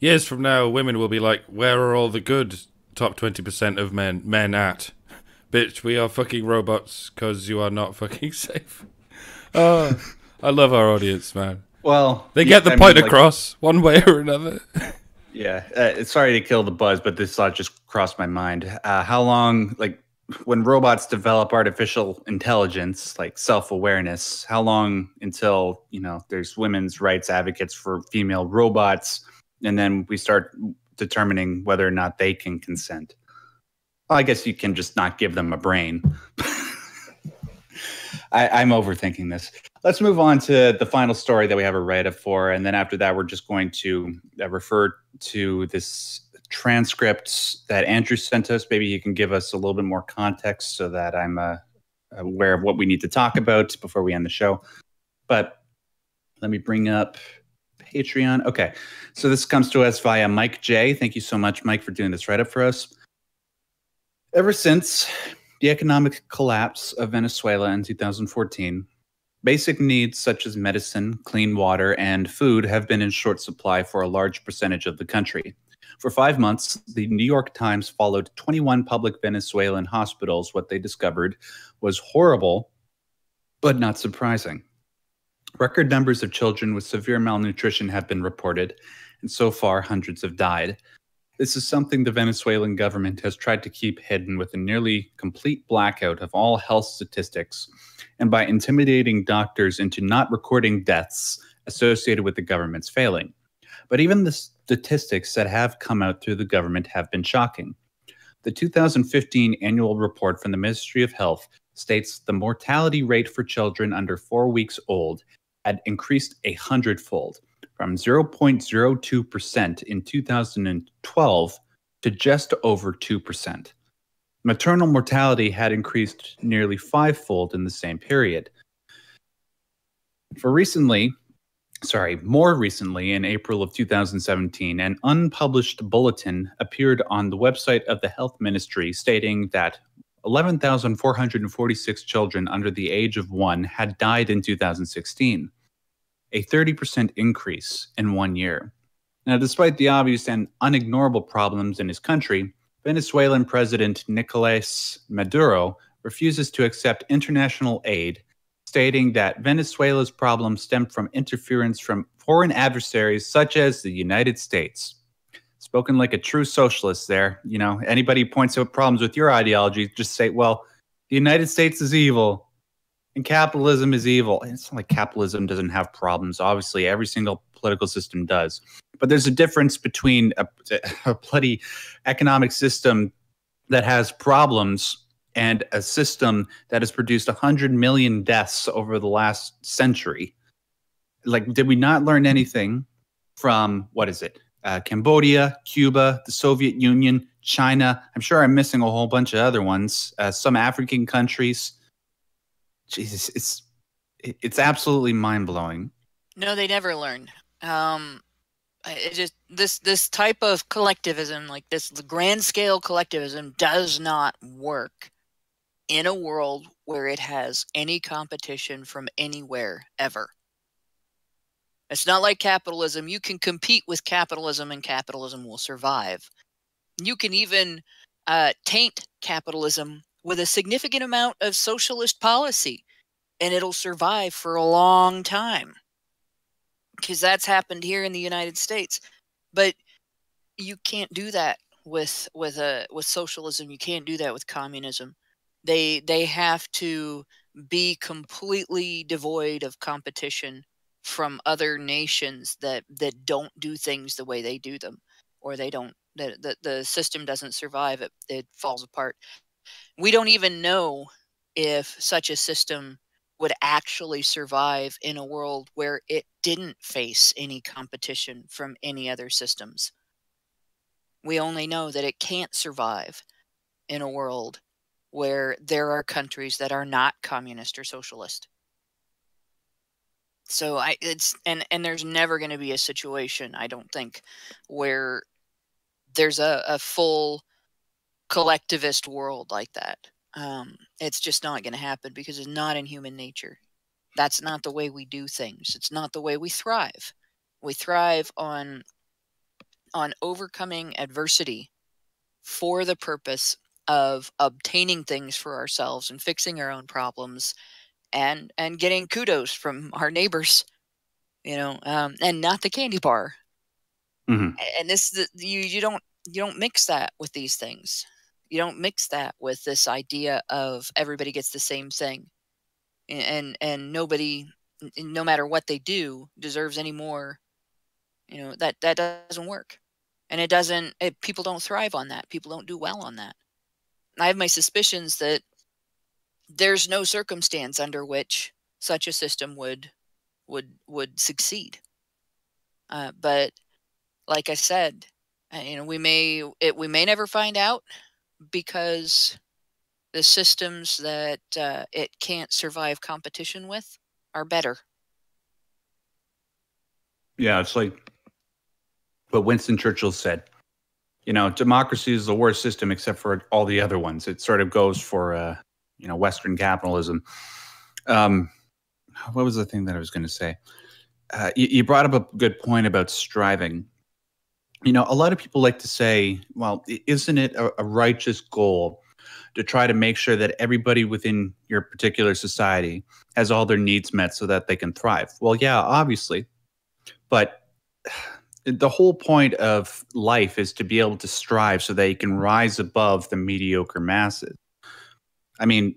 Years from now, women will be like, "Where are all the good top 20% of men at? Bitch, we are fucking robots because you are not fucking safe." Oh, I love our audience, man. Well, they get the point across one way or another. Yeah, sorry to kill the buzz, but this thought just crossed my mind. How long, when robots develop artificial intelligence, like self-awareness, how long until, there's women's rights advocates for female robots, and then we start determining whether or not they can consent? Well, I guess you can just not give them a brain. I'm overthinking this. Let's move on to the final story that we have a write-up for, and then after that, we're just going to refer to this transcripts that Andrew sent us. Maybe you can give us a little bit more context so that I'm aware of what we need to talk about before we end the show. But let me bring up Patreon. Okay, so this comes to us via Mike J. Thank you so much, Mike, for doing this write-up for us. Ever since the economic collapse of Venezuela in 2014, basic needs such as medicine, clean water, and food have been in short supply for a large percentage of the country. For 5 months, the New York Times followed 21 public Venezuelan hospitals. What they discovered was horrible, but not surprising. Record numbers of children with severe malnutrition have been reported, and so far, hundreds have died. This is something the Venezuelan government has tried to keep hidden with a nearly complete blackout of all health statistics and by intimidating doctors into not recording deaths associated with the government's failing. But even the statistics that have come out through the government have been shocking. The 2015 annual report from the Ministry of Health states the mortality rate for children under 4 weeks old had increased 100-fold, from 0.02% in 2012 to just over 2%. Maternal mortality had increased nearly 5-fold in the same period. More recently, in April of 2017, an unpublished bulletin appeared on the website of the Health Ministry stating that 11,446 children under the age of 1 had died in 2016, a 30% increase in 1 year. Now, despite the obvious and unignorable problems in his country, Venezuelan President Nicolás Maduro refuses to accept international aid, stating that Venezuela's problems stem from interference from foreign adversaries such as the United States. Spoken like a true socialist there. You know, anybody points out problems with your ideology, just say, well, the United States is evil and capitalism is evil. And it's not like capitalism doesn't have problems. Obviously, every single political system does. But there's a difference between a bloody economic system that has problems and a system that has produced 100 million deaths over the last century. Like, did we not learn anything from, Cambodia, Cuba, the Soviet Union, China? I'm sure I'm missing a whole bunch of other ones. Some African countries. Jesus, it's absolutely mind-blowing. No, they never learn. It just this type of collectivism, like this, the grand scale collectivism, does not work in a world where it has any competition from anywhere ever. It's not like capitalism. You can compete with capitalism and capitalism will survive. You can even taint capitalism with a significant amount of socialist policy and it'll survive for a long time. Because that's happened here in the United States. But you can't do that with socialism. You can't do that with communism. They have to be completely devoid of competition from other nations that don't do things the way they do them, or the system doesn't survive. It falls apart. We don't even know if such a system would actually survive in a world where it didn't face any competition from any other systems. We only know that it can't survive in a world where there are countries that are not communist or socialist. So there's never going to be a situation, I don't think, where there's a full collectivist world like that. It's just not going to happen because it's not in human nature. That's not the way we do things. It's not the way we thrive. We thrive on overcoming adversity for the purpose of obtaining things for ourselves and fixing our own problems and getting kudos from our neighbors, and not the candy bar. Mm-hmm. And you don't mix that with these things. You don't mix that with this idea of everybody gets the same thing, and nobody, no matter what they do, deserves any more. That doesn't work, and people don't thrive on that. People don't do well on that. I have my suspicions that there's no circumstance under which such a system would succeed. But like I said, we may never find out, because the systems that it can't survive competition with are better. Yeah, it's like what Winston Churchill said. Democracy is the worst system except for all the other ones. It sort of goes for, Western capitalism. What was the thing that I was going to say? You brought up a good point about striving. A lot of people like to say, well, isn't it a righteous goal to try to make sure that everybody within your particular society has all their needs met so that they can thrive? Well, yeah, obviously. But the whole point of life is to be able to strive so that you can rise above the mediocre masses. I mean,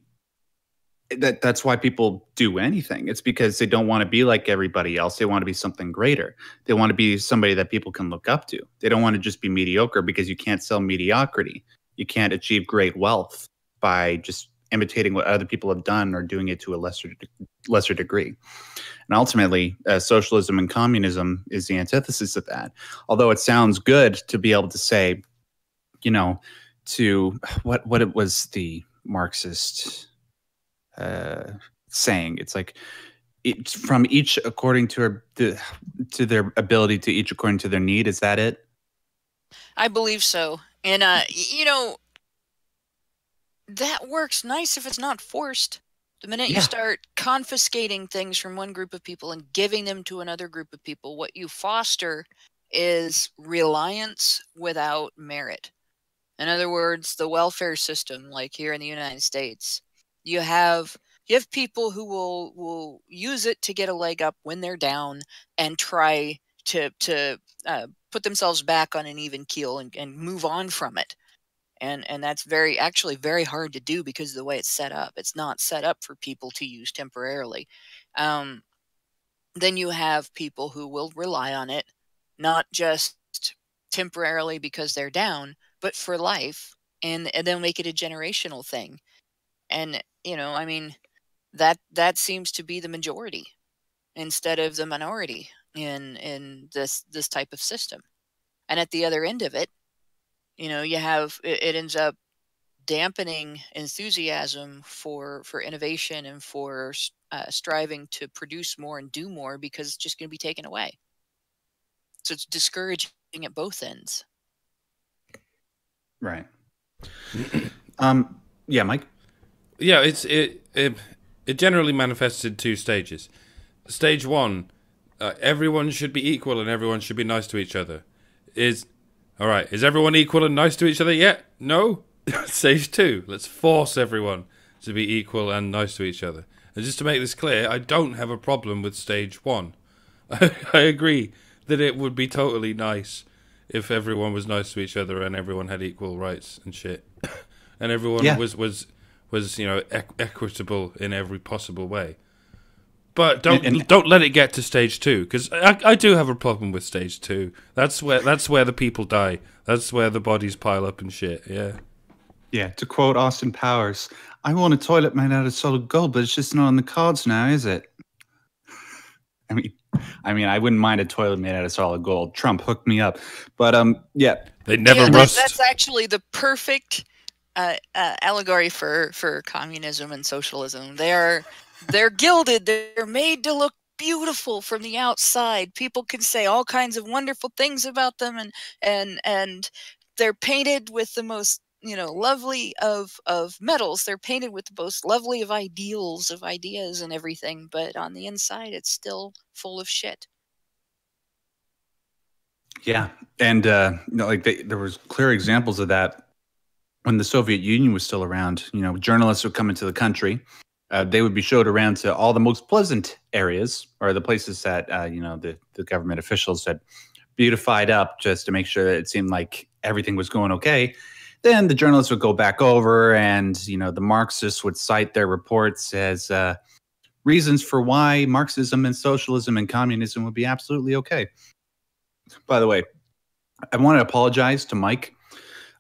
that's why people do anything. It's because they don't want to be like everybody else. They want to be something greater. They want to be somebody that people can look up to. They don't want to just be mediocre, because you can't sell mediocrity. You can't achieve great wealth by just imitating what other people have done or doing it to a lesser degree. And ultimately, socialism and communism is the antithesis of that. Although it sounds good to be able to say, to what it was the Marxist saying. It's like it's from each according to their ability, to each according to their need. Is that it? I believe so. And that works nice if it's not forced. The minute you start confiscating things from one group of people and giving them to another group of people, what you foster is reliance without merit. In other words, the welfare system, like here in the United States, you have people who will use it to get a leg up when they're down and try to put themselves back on an even keel and move on from it. And that's actually very hard to do because of the way it's set up. It's not set up for people to use temporarily. Then you have people who will rely on it, not just temporarily because they're down, but for life, and they'll make it a generational thing. And I mean, that seems to be the majority instead of the minority in this type of system. And at the other end of it, you have it ends up dampening enthusiasm for innovation and for striving to produce more and do more, because it's just going to be taken away. So it's discouraging at both ends. Right. Yeah, Mike. Yeah, it generally manifests in two stages. Stage one, everyone should be equal and everyone should be nice to each other. Is everyone equal and nice to each other yet? No? Stage two, let's force everyone to be equal and nice to each other. And just to make this clear, I don't have a problem with stage one. I agree that it would be totally nice if everyone was nice to each other and everyone had equal rights and shit. And everyone was equitable in every possible way. But don't let it get to stage two, because I do have a problem with stage two. That's where the people die. That's where the bodies pile up and shit. Yeah. Yeah. To quote Austin Powers, "I want a toilet made out of solid gold, but it's just not on the cards now, is it?" I mean, I wouldn't mind a toilet made out of solid gold. Trump hooked me up, but yeah, they never rust. That's actually the perfect allegory for communism and socialism. They're gilded. They're made to look beautiful from the outside. People can say all kinds of wonderful things about them, and they're painted with the most lovely of metals. They're painted with the most lovely of ideals, of ideas and everything, but on the inside it's still full of shit. Yeah. And there was clear examples of that when the Soviet Union was still around. Journalists would come into the country. They would be showed around to all the most pleasant areas, or the places that the government officials had beautified up just to make sure that it seemed like everything was going okay. Then the journalists would go back over, and the Marxists would cite their reports as reasons for why Marxism and socialism and communism would be absolutely okay. By the way, I want to apologize to Mike.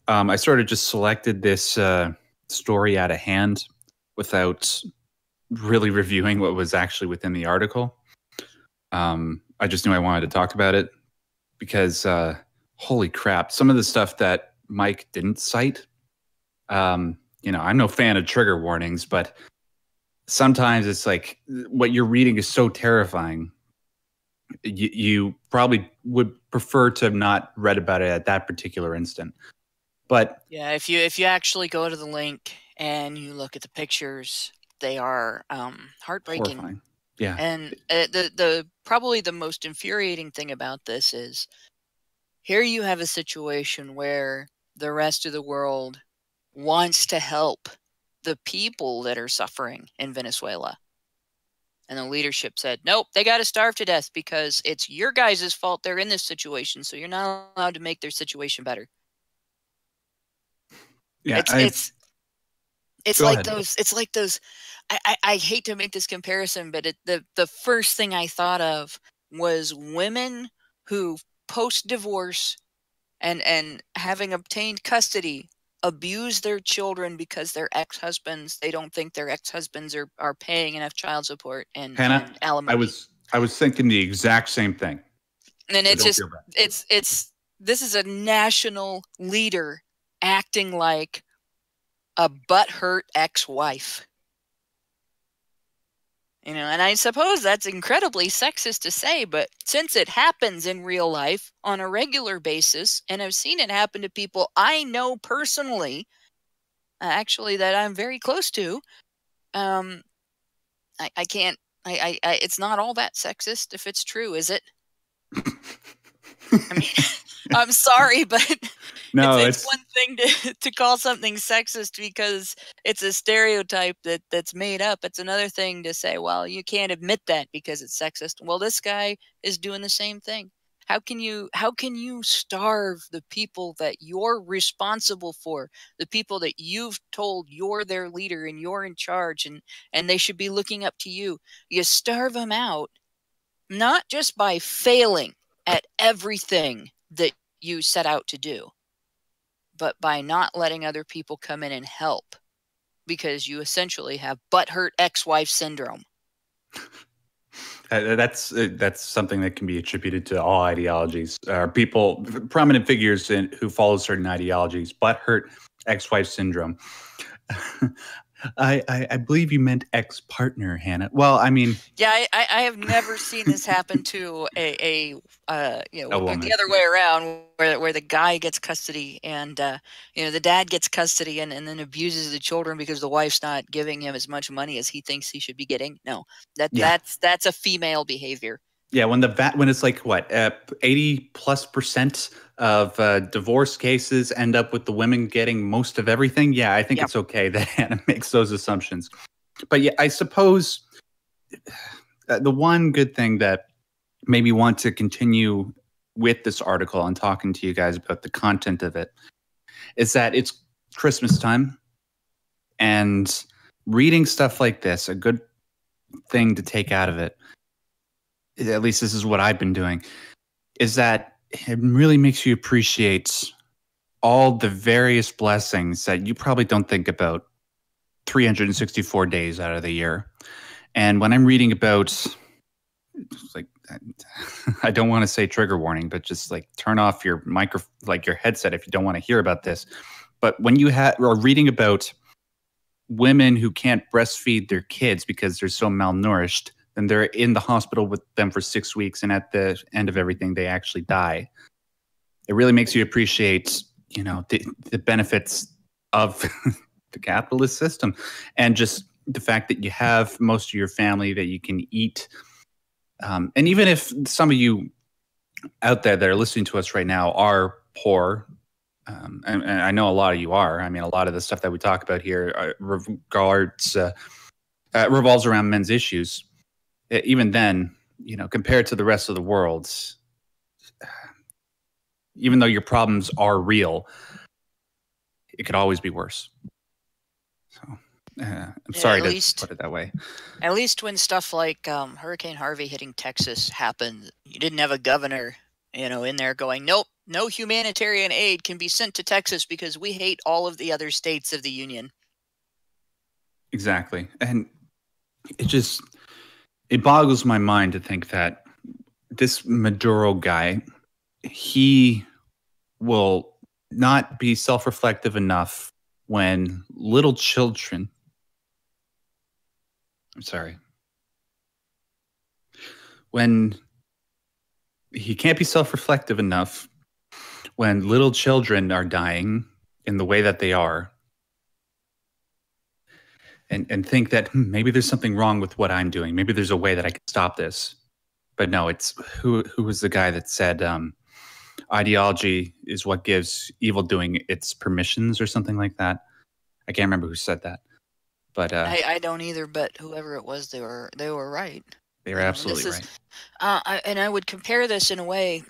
I sort of just selected this story out of hand without really reviewing what was actually within the article. I just knew I wanted to talk about it because, holy crap, some of the stuff that Mike didn't cite. I'm no fan of trigger warnings, but sometimes it's like what you're reading is so terrifying. You probably would prefer to have not read about it at that particular instant. But yeah, if you actually go to the link and you look at the pictures, they are heartbreaking. Horrifying. Yeah. And the probably the most infuriating thing about this is here you have a situation where the rest of the world wants to help the people that are suffering in Venezuela. And the leadership said, nope, they got to starve to death because it's your guys' fault they're in this situation. So you're not allowed to make their situation better. Yeah, It's Go like ahead. those. I hate to make this comparison, but the first thing I thought of was women who post divorce and having obtained custody abuse their children because their ex-husbands, they don't think their ex-husbands are paying enough child support and Hannah, alimony. I was thinking the exact same thing. And So it's don't just feel bad. it's this is a national leader acting like a butthurt ex-wife. And I suppose that's incredibly sexist to say, but since it happens in real life on a regular basis, and I've seen it happen to people I know personally, actually that I'm very close to, I can't, it's not all that sexist if it's true, is it? I mean, I'm sorry, but No, it's one thing to call something sexist because it's a stereotype that's made up. It's another thing to say, well, you can't admit that because it's sexist. Well, this guy is doing the same thing. How can you starve the people that you're responsible for, the people that you've told you're their leader and you're in charge and they should be looking up to you? You starve them out, not just by failing at everything that you set out to do, but by not letting other people come in and help because you essentially have butthurt ex-wife syndrome. That's something that can be attributed to all ideologies. People, prominent figures who follow certain ideologies, butthurt ex-wife syndrome. I believe you meant ex-partner, Hannah. Well, I mean, yeah, I have never seen this happen to a woman. The other way around, where the guy gets custody and the dad gets custody and then abuses the children because the wife's not giving him as much money as he thinks he should be getting. No, that's a female behavior. Yeah, when it's like what 80+% of divorce cases end up with the women getting most of everything. Yeah, I think it's okay that Hannah makes those assumptions. But yeah, I suppose the one good thing that made me want to continue with this article and talking to you guys about the content of it is that it's Christmas time, and reading stuff like this, a good thing to take out of it, at least this is what I've been doing, is that it really makes you appreciate all the various blessings that you probably don't think about 364 days out of the year. And when I'm reading about, like, I don't want to say trigger warning, but just like turn off your your headset if you don't want to hear about this. But when you are reading about women who can't breastfeed their kids because they're so malnourished, and they're in the hospital with them for 6 weeks, and at the end of everything, they actually die. It really makes you appreciate, the benefits of the capitalist system, and just the fact that you have most of your family that you can eat. And even if some of you out there that are listening to us right now are poor, and I know a lot of you are. I mean, a lot of the stuff that we talk about here revolves around men's issues. Even then, compared to the rest of the world, even though your problems are real, it could always be worse. So I'm sorry to put it that way. At least when stuff like Hurricane Harvey hitting Texas happened, you didn't have a governor, in there going, nope, no humanitarian aid can be sent to Texas because we hate all of the other states of the union. Exactly. And it boggles my mind to think that this Maduro guy, he will not be self-reflective enough when little children, when he can't be self-reflective enough when little children are dying in the way that they are, and think that maybe there's something wrong with what I'm doing. Maybe there's a way that I can stop this. But no, it's who was the guy that said ideology is what gives evil doing its permissions or something like that. I can't remember who said that. But I don't either, but whoever it was, they were right. they're absolutely This right. is, I would compare this in a way.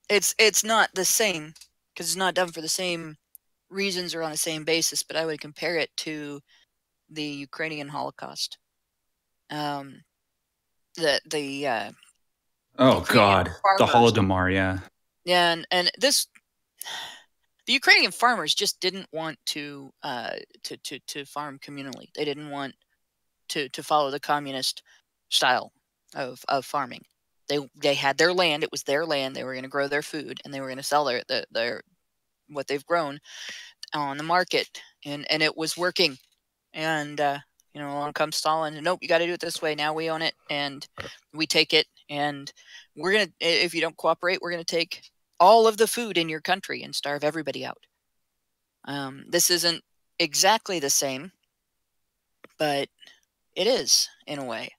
It's not the same because it's not done for the same reasons or on the same basis, but I would compare it to the Ukrainian Holocaust. Um, the Oh Ukrainian God, the farmers, Holodomor, yeah. yeah, and this the Ukrainian farmers just didn't want to farm communally. They didn't want to follow the communist style of farming. They had their land. It was their land. They were going to grow their food, and they were going to sell their what they've grown on the market, and it was working. And along comes Stalin, and nope, you got to do it this way. Now we own it, and we take it, and we're gonna. If you don't cooperate, we're gonna take all of the food in your country and starve everybody out. This isn't exactly the same, but it is in a way,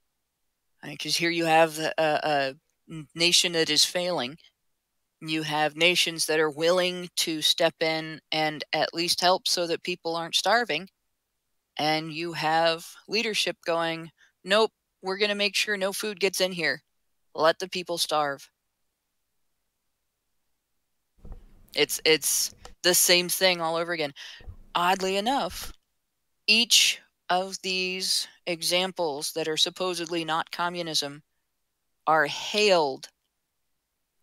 because here you have a nation that is failing. You have nations that are willing to step in and at least help so that people aren't starving. And you have leadership going, nope, we're going to make sure no food gets in here. Let the people starve. It's the same thing all over again. Oddly enough, each of these examples that are supposedly not communism are hailed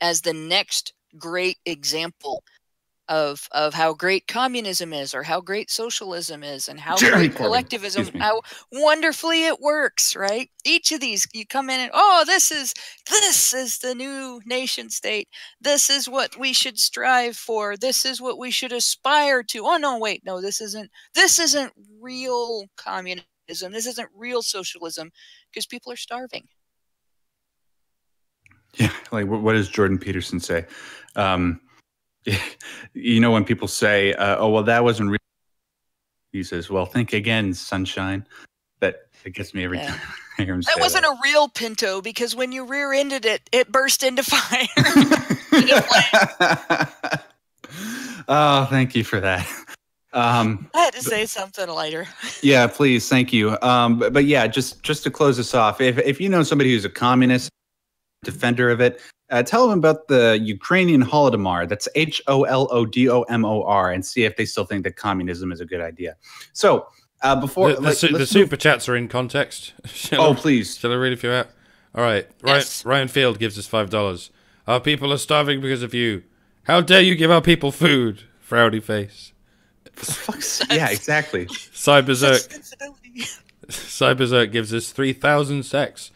as the next great example of how great communism is, or how great socialism is, and how great collectivism, how wonderfully it works, right? Each of these, you come in and, oh, this is the new nation state. This is what we should strive for. This is what we should aspire to. Oh no, wait, no, this isn't real communism. This isn't real socialism, because people are starving. Yeah, like what does Jordan Peterson say? When people say, "Oh, well, that wasn't real," he says, "Well, think again, sunshine." That gets me every time I hear him say that. Wasn't a real Pinto, because when you rear-ended it, it burst into fire. Oh, thank you for that. I had to say something lighter. Yeah, please, thank you. But yeah, just to close this off, if you know somebody who's a communist defender of it, tell them about the Ukrainian Holodomor. That's HOLODOMOR, and see if they still think that communism is a good idea. So before the super chats are in context. Please. Shall I read a few out? All right. Yes. Ryan Field gives us $5. Our people are starving because of you. How dare you give our people food? Frowny face. Yeah, exactly. Cyberzerk gives us 3,000 sex.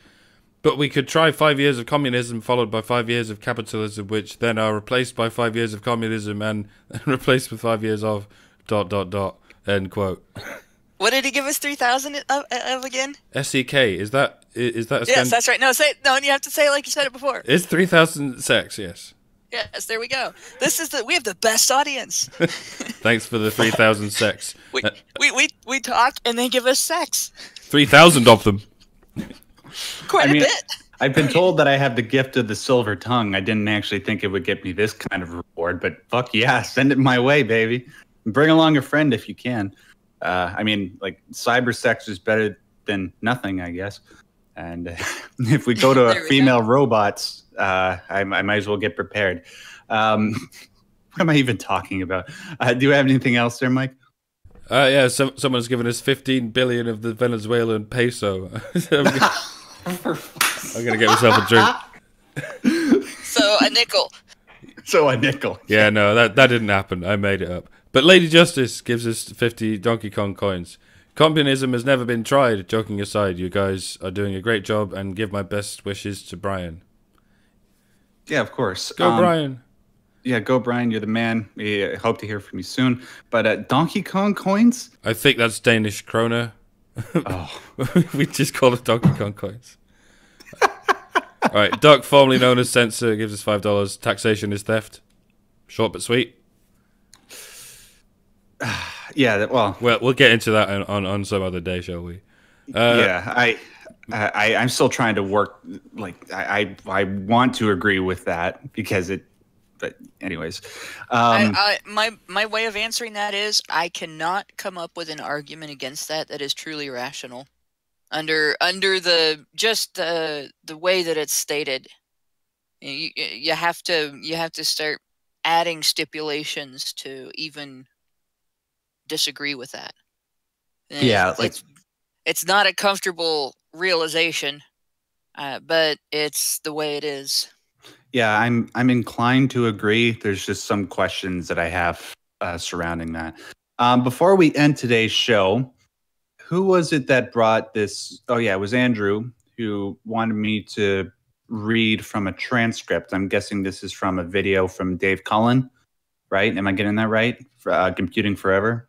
But we could try 5 years of communism followed by 5 years of capitalism, which then are replaced by 5 years of communism and replaced with 5 years of ... End quote. What did he give us 3,000 of again? SEK, is that a Yes, that's right. No, you have to say it like you said it before. It's 3,000 sex, yes. Yes, there we go. We have the best audience. Thanks for the 3,000 sex. We talk and they give us sex. 3,000 of them. Quite a bit. I've been told that I have the gift of the silver tongue. I didn't actually think it would get me this kind of reward, but fuck yeah, send it my way, baby. Bring along a friend if you can. Cyber sex is better than nothing, I guess. And if we go to female robots, I might as well get prepared. What am I even talking about? Do you have anything else there, Mike? Yeah, someone's given us 15 billion of the Venezuelan peso. I'm gonna get myself a drink. So a nickel. Yeah, no, that didn't happen. I made it up. But Lady Justice gives us 50 Donkey Kong coins. Communism has never been tried. Joking aside, you guys are doing a great job, and give my best wishes to Brian. Yeah, of course. Go, Brian. Yeah, go, Brian. You're the man. We hope to hear from you soon. But Donkey Kong coins? I think that's Danish kroner. Oh. We just call it Donkey Kong coins. All right, Duck, formerly known as Censor, gives us $5. Taxation is theft. Short but sweet. Yeah, well, we'll get into that on some other day, shall we? I'm still trying to work. Like, I want to agree with that because But anyways, my way of answering that is I cannot come up with an argument against that is truly rational under the way that it's stated. You have to start adding stipulations to even disagree with that. Yeah, it's not a comfortable realization, but it's the way it is. Yeah, I'm inclined to agree. There's just some questions that I have surrounding that. Before we end today's show, who was it that brought this? Oh yeah, it was Andrew who wanted me to read from a transcript. I'm guessing this is from a video from Dave Cullen, right? Am I getting that right? For, Computing Forever.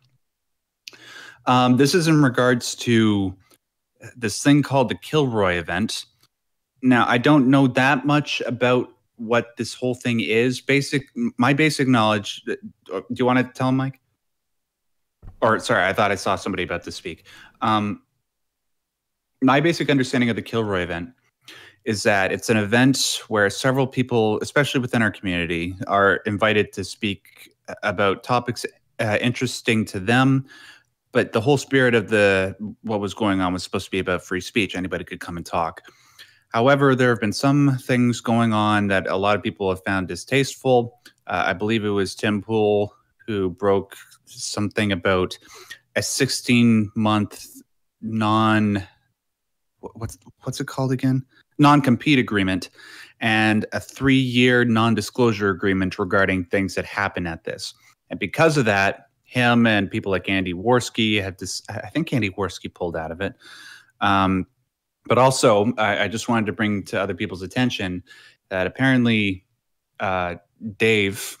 This is in regards to this thing called the Kilroy event. Now, I don't know that much about what this whole thing is. My basic knowledge. Do you want to tell him, Mike? Or sorry, I thought I saw somebody about to speak. My basic understanding of the Kilroy event is that it's an event where several people, especially within our community, are invited to speak about topics interesting to them. But the whole spirit of what was going on was supposed to be about free speech. Anybody could come and talk. However, there have been some things going on that a lot of people have found distasteful. I believe it was Tim Pool who broke something about a 16-month what's it called again? Non-compete agreement and a 3-year non-disclosure agreement regarding things that happen at this. And because of that, him and people like Andy Worski had this. I think Andy Worski pulled out of it. But also, I just wanted to bring to other people's attention that apparently Dave,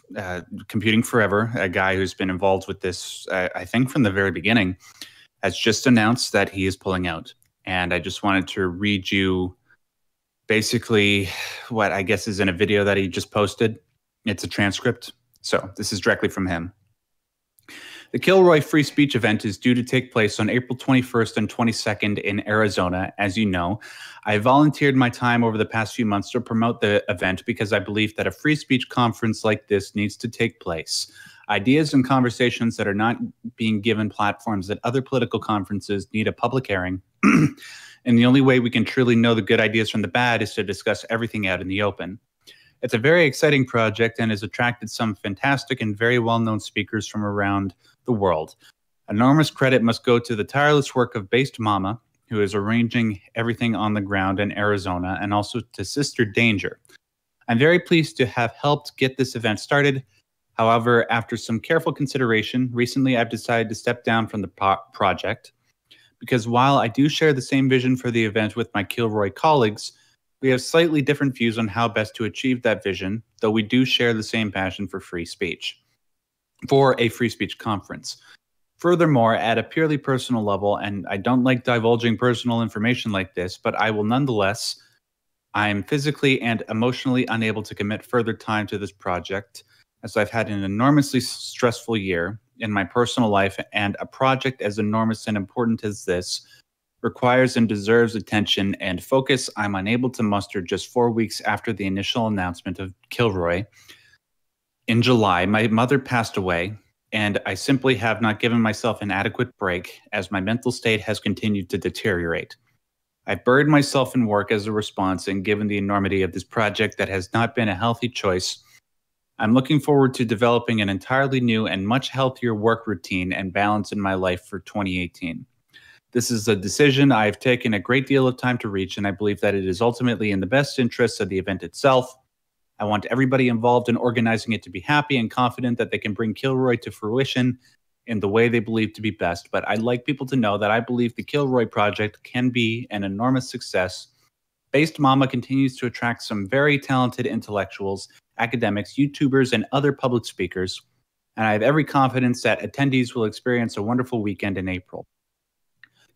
Computing Forever, a guy who's been involved with this, I think from the very beginning, has just announced that he is pulling out. And I just wanted to read you basically what I guess is in a video that he just posted. It's a transcript. So this is directly from him. The Kilroy Free Speech event is due to take place on April 21st and 22nd in Arizona. As you know, I volunteered my time over the past few months to promote the event because I believe that a free speech conference like this needs to take place. Ideas and conversations that are not being given platforms at other political conferences need a public airing. And the only way we can truly know the good ideas from the bad is to discuss everything out in the open. It's a very exciting project and has attracted some fantastic and very well-known speakers from around the world. Enormous credit must go to the tireless work of Based Mama, who is arranging everything on the ground in Arizona, and also to Sister Danger. I'm very pleased to have helped get this event started. However, after some careful consideration, recently I've decided to step down from the project because while I do share the same vision for the event with my Kilroy colleagues, we have slightly different views on how best to achieve that vision, though we do share the same passion for free speech, for a free speech conference. Furthermore, at a purely personal level, and I don't like divulging personal information like this, but I will nonetheless, I am physically and emotionally unable to commit further time to this project, as I've had an enormously stressful year in my personal life, and a project as enormous and important as this requires and deserves attention and focus I'm unable to muster just 4 weeks after the initial announcement of Kilroy. In July, my mother passed away, and I simply have not given myself an adequate break as my mental state has continued to deteriorate. I've buried myself in work as a response, and given the enormity of this project that has not been a healthy choice, I'm looking forward to developing an entirely new and much healthier work routine and balance in my life for 2018. This is a decision I have taken a great deal of time to reach, and I believe that it is ultimately in the best interests of the event itself. I want everybody involved in organizing it to be happy and confident that they can bring Kilroy to fruition in the way they believe to be best. But I'd like people to know that I believe the Kilroy project can be an enormous success. Based Mama continues to attract some very talented intellectuals, academics, YouTubers, and other public speakers, and I have every confidence that attendees will experience a wonderful weekend in April.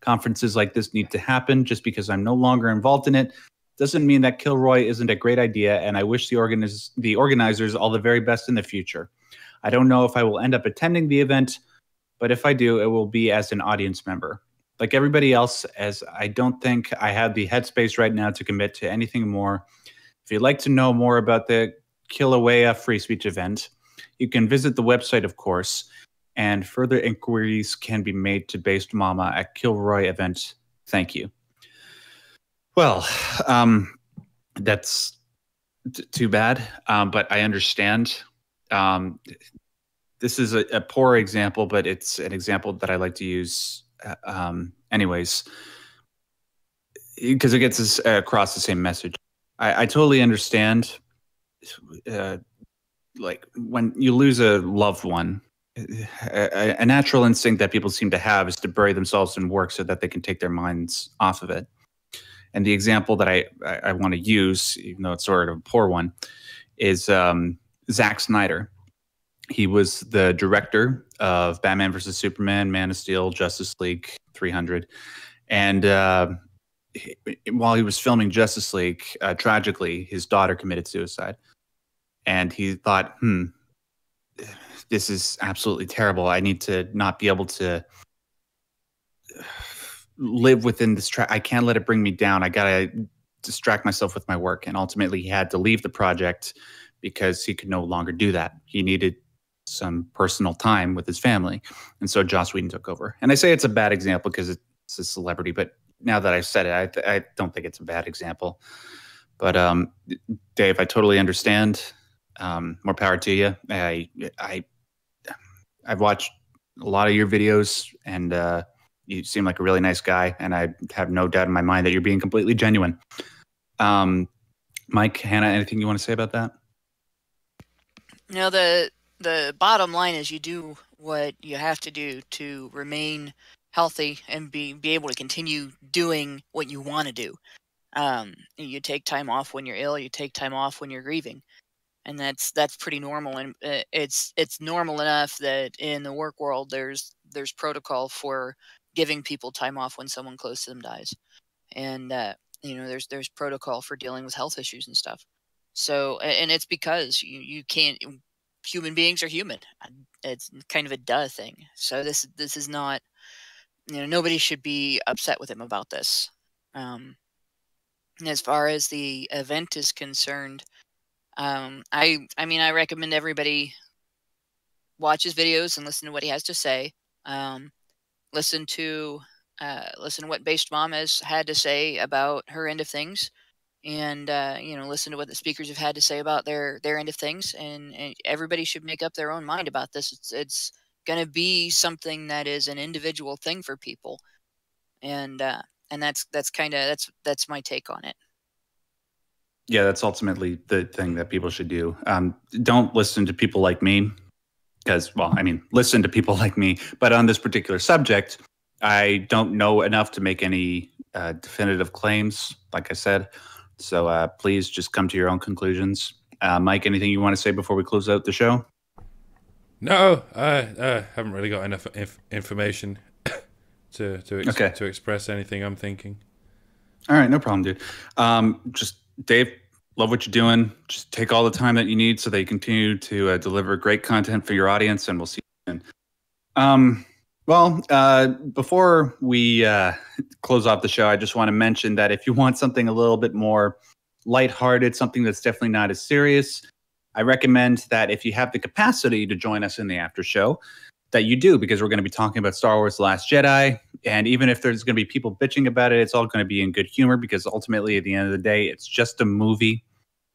Conferences like this need to happen. Just because I'm no longer involved in it doesn't mean that Kilroy isn't a great idea, and I wish the organizers all the very best in the future. I don't know if I will end up attending the event, but if I do, it will be as an audience member. Like everybody else, as I don't think I have the headspace right now to commit to anything more. If you'd like to know more about the Kilauea free speech event. You can visit the website, of course, and further inquiries can be made to Based Mama at Kilroy event. Thank you. Well, that's too bad, but I understand. This is a poor example, but it's an example that I like to use anyways, because it gets us across the same message. I totally understand. Like when you lose a loved one, a natural instinct that people seem to have is to bury themselves in work so that they can take their minds off of it. And the example that I want to use, even though it's sort of a poor one, is Zack Snyder. He was the director of Batman vs. Superman, Man of Steel, Justice League 300. And while he was filming Justice League, tragically, his daughter committed suicide. And he thought, this is absolutely terrible. I need to not be able to live within this track. I can't let it bring me down. I got to distract myself with my work. And ultimately, he had to leave the project because he could no longer do that. He needed some personal time with his family. And so Joss Whedon took over. And I say it's a bad example because it's a celebrity, but now that I've said it, I don't think it's a bad example. But Dave, I totally understand. More power to you. I've watched a lot of your videos, and you seem like a really nice guy, and I have no doubt in my mind that you're being completely genuine. Mike, Hannah, anything you want to say about that? You know, the bottom line is you do what you have to do to remain healthy and be able to continue doing what you want to do. You take time off when you're ill. You take time off when you're grieving, and that's pretty normal. And it's normal enough that in the work world there's protocol for giving people time off when someone close to them dies, and there's protocol for dealing with health issues and stuff. So, and it's because you can't. Human beings are human. It's kind of a duh thing. So this is not. Nobody should be upset with him about this. As far as the event is concerned, I recommend everybody watch his videos and listen to what he has to say. Listen to what Based Mom has had to say about her end of things, and listen to what the speakers have had to say about their end of things. And everybody should make up their own mind about this. It's going to be something that is an individual thing for people, and that's my take on it. Yeah, that's ultimately the thing that people should do. Don't listen to people like me, because, listen to people like me, but on this particular subject, I don't know enough to make any definitive claims, like I said. So please just come to your own conclusions. Mike, anything you want to say before we close out the show? No, I haven't really got enough information to express anything I'm thinking. All right, no problem, dude. Just Dave, love what you're doing. Just take all the time that you need so that you continue to deliver great content for your audience, and we'll see you soon. Before we close off the show, I just want to mention that if you want something a little bit more lighthearted, something that's definitely not as serious, I recommend that if you have the capacity to join us in the after show, that you do, because we're going to be talking about Star Wars: The Last Jedi. And even if there's going to be people bitching about it, it's all going to be in good humor, because ultimately, at the end of the day, it's just a movie.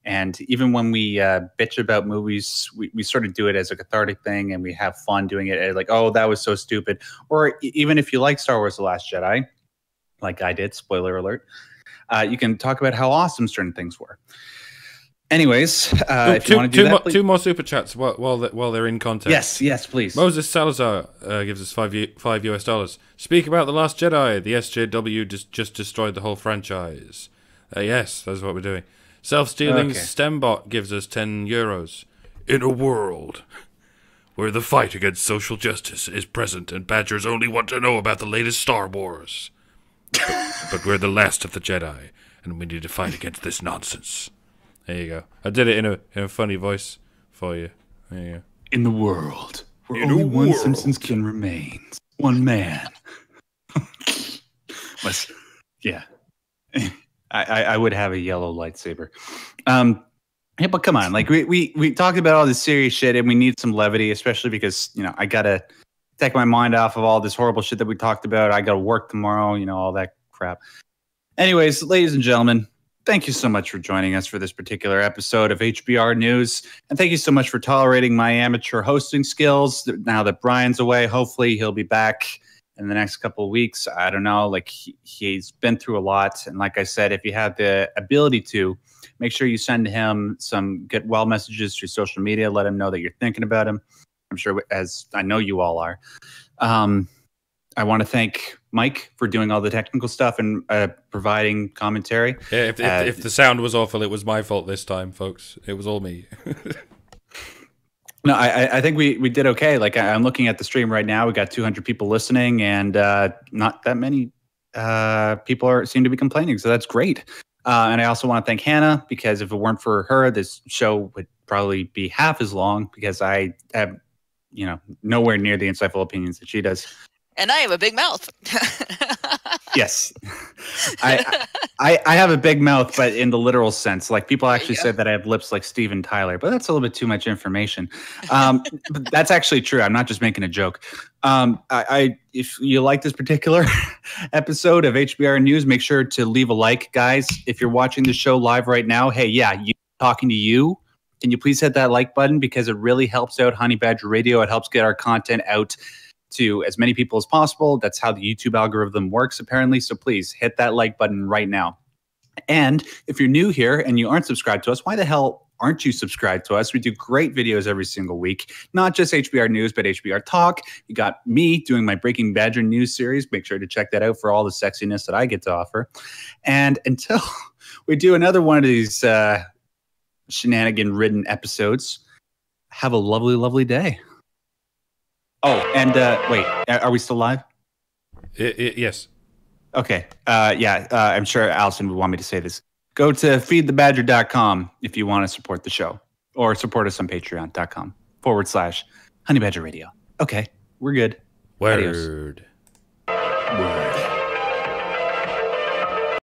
And even when we bitch about movies, we sort of do it as a cathartic thing, and we have fun doing it. Like, oh, that was so stupid. Or even if you like Star Wars: The Last Jedi, like I did, spoiler alert, you can talk about how awesome certain things were. Anyways, if you want to do that, two more super chats while they're in context. Yes, please. Moses Salazar gives us $5 US. Speak about The Last Jedi. The SJW just destroyed the whole franchise. Yes, that's what we're doing. Self-stealing Stembot gives us €10. In a world where the fight against social justice is present and badgers only want to know about the latest Star Wars. But we're the last of the Jedi, and we need to fight against this nonsense. There you go. I did it in a funny voice for you. There you go. In the world where only one Simpsons can remain. One man. Yeah. I would have a yellow lightsaber. Hey, but come on, like we talked about all this serious shit, and we need some levity, especially because I gotta take my mind off of all this horrible shit that we talked about. I gotta work tomorrow, all that crap. Anyways, ladies and gentlemen, thank you so much for joining us for this particular episode of HBR News, and thank you so much for tolerating my amateur hosting skills. Now that Brian's away, hopefully he'll be back in the next couple of weeks. I don't know, like he's been through a lot, and like I said, if you have the ability to, make sure you send him some get well messages through social media. Let him know that you're thinking about him. I'm sure, as I know you all are. I want to thank Mike for doing all the technical stuff and providing commentary. Yeah, if the sound was awful, it was my fault this time, folks. It was all me. No, I think we did okay. Like I'm looking at the stream right now. We got 200 people listening, and not that many people seem to be complaining. So that's great. And I also want to thank Hannah, because if it weren't for her, this show would probably be half as long, because I have, nowhere near the insightful opinions that she does. And I have a big mouth. Yes. I have a big mouth, but in the literal sense. Like people actually said that I have lips like Steven Tyler, but that's a little bit too much information. But that's actually true. I'm not just making a joke. If you like this particular episode of HBR News, make sure to leave a like, guys. If you're watching the show live right now, hey, talking to you. Can you please hit that like button, because it really helps out Honey Badger Radio. It helps get our content out to as many people as possible. That's how the YouTube algorithm works, apparently. So please hit that like button right now. And if you're new here and you aren't subscribed to us, why the hell aren't you subscribed to us? We do great videos every single week, not just HBR News, but HBR Talk. You got me doing my Breaking Badger news series. Make sure to check that out for all the sexiness that I get to offer. And until we do another one of these shenanigan-ridden episodes, have a lovely, lovely day. Oh, and wait, are we still live? Yes. Okay. I'm sure Allison would want me to say this. Go to feedthebadger.com if you want to support the show, or support us on patreon.com/Honey Badger Radio. Okay, we're good. Word. Adios.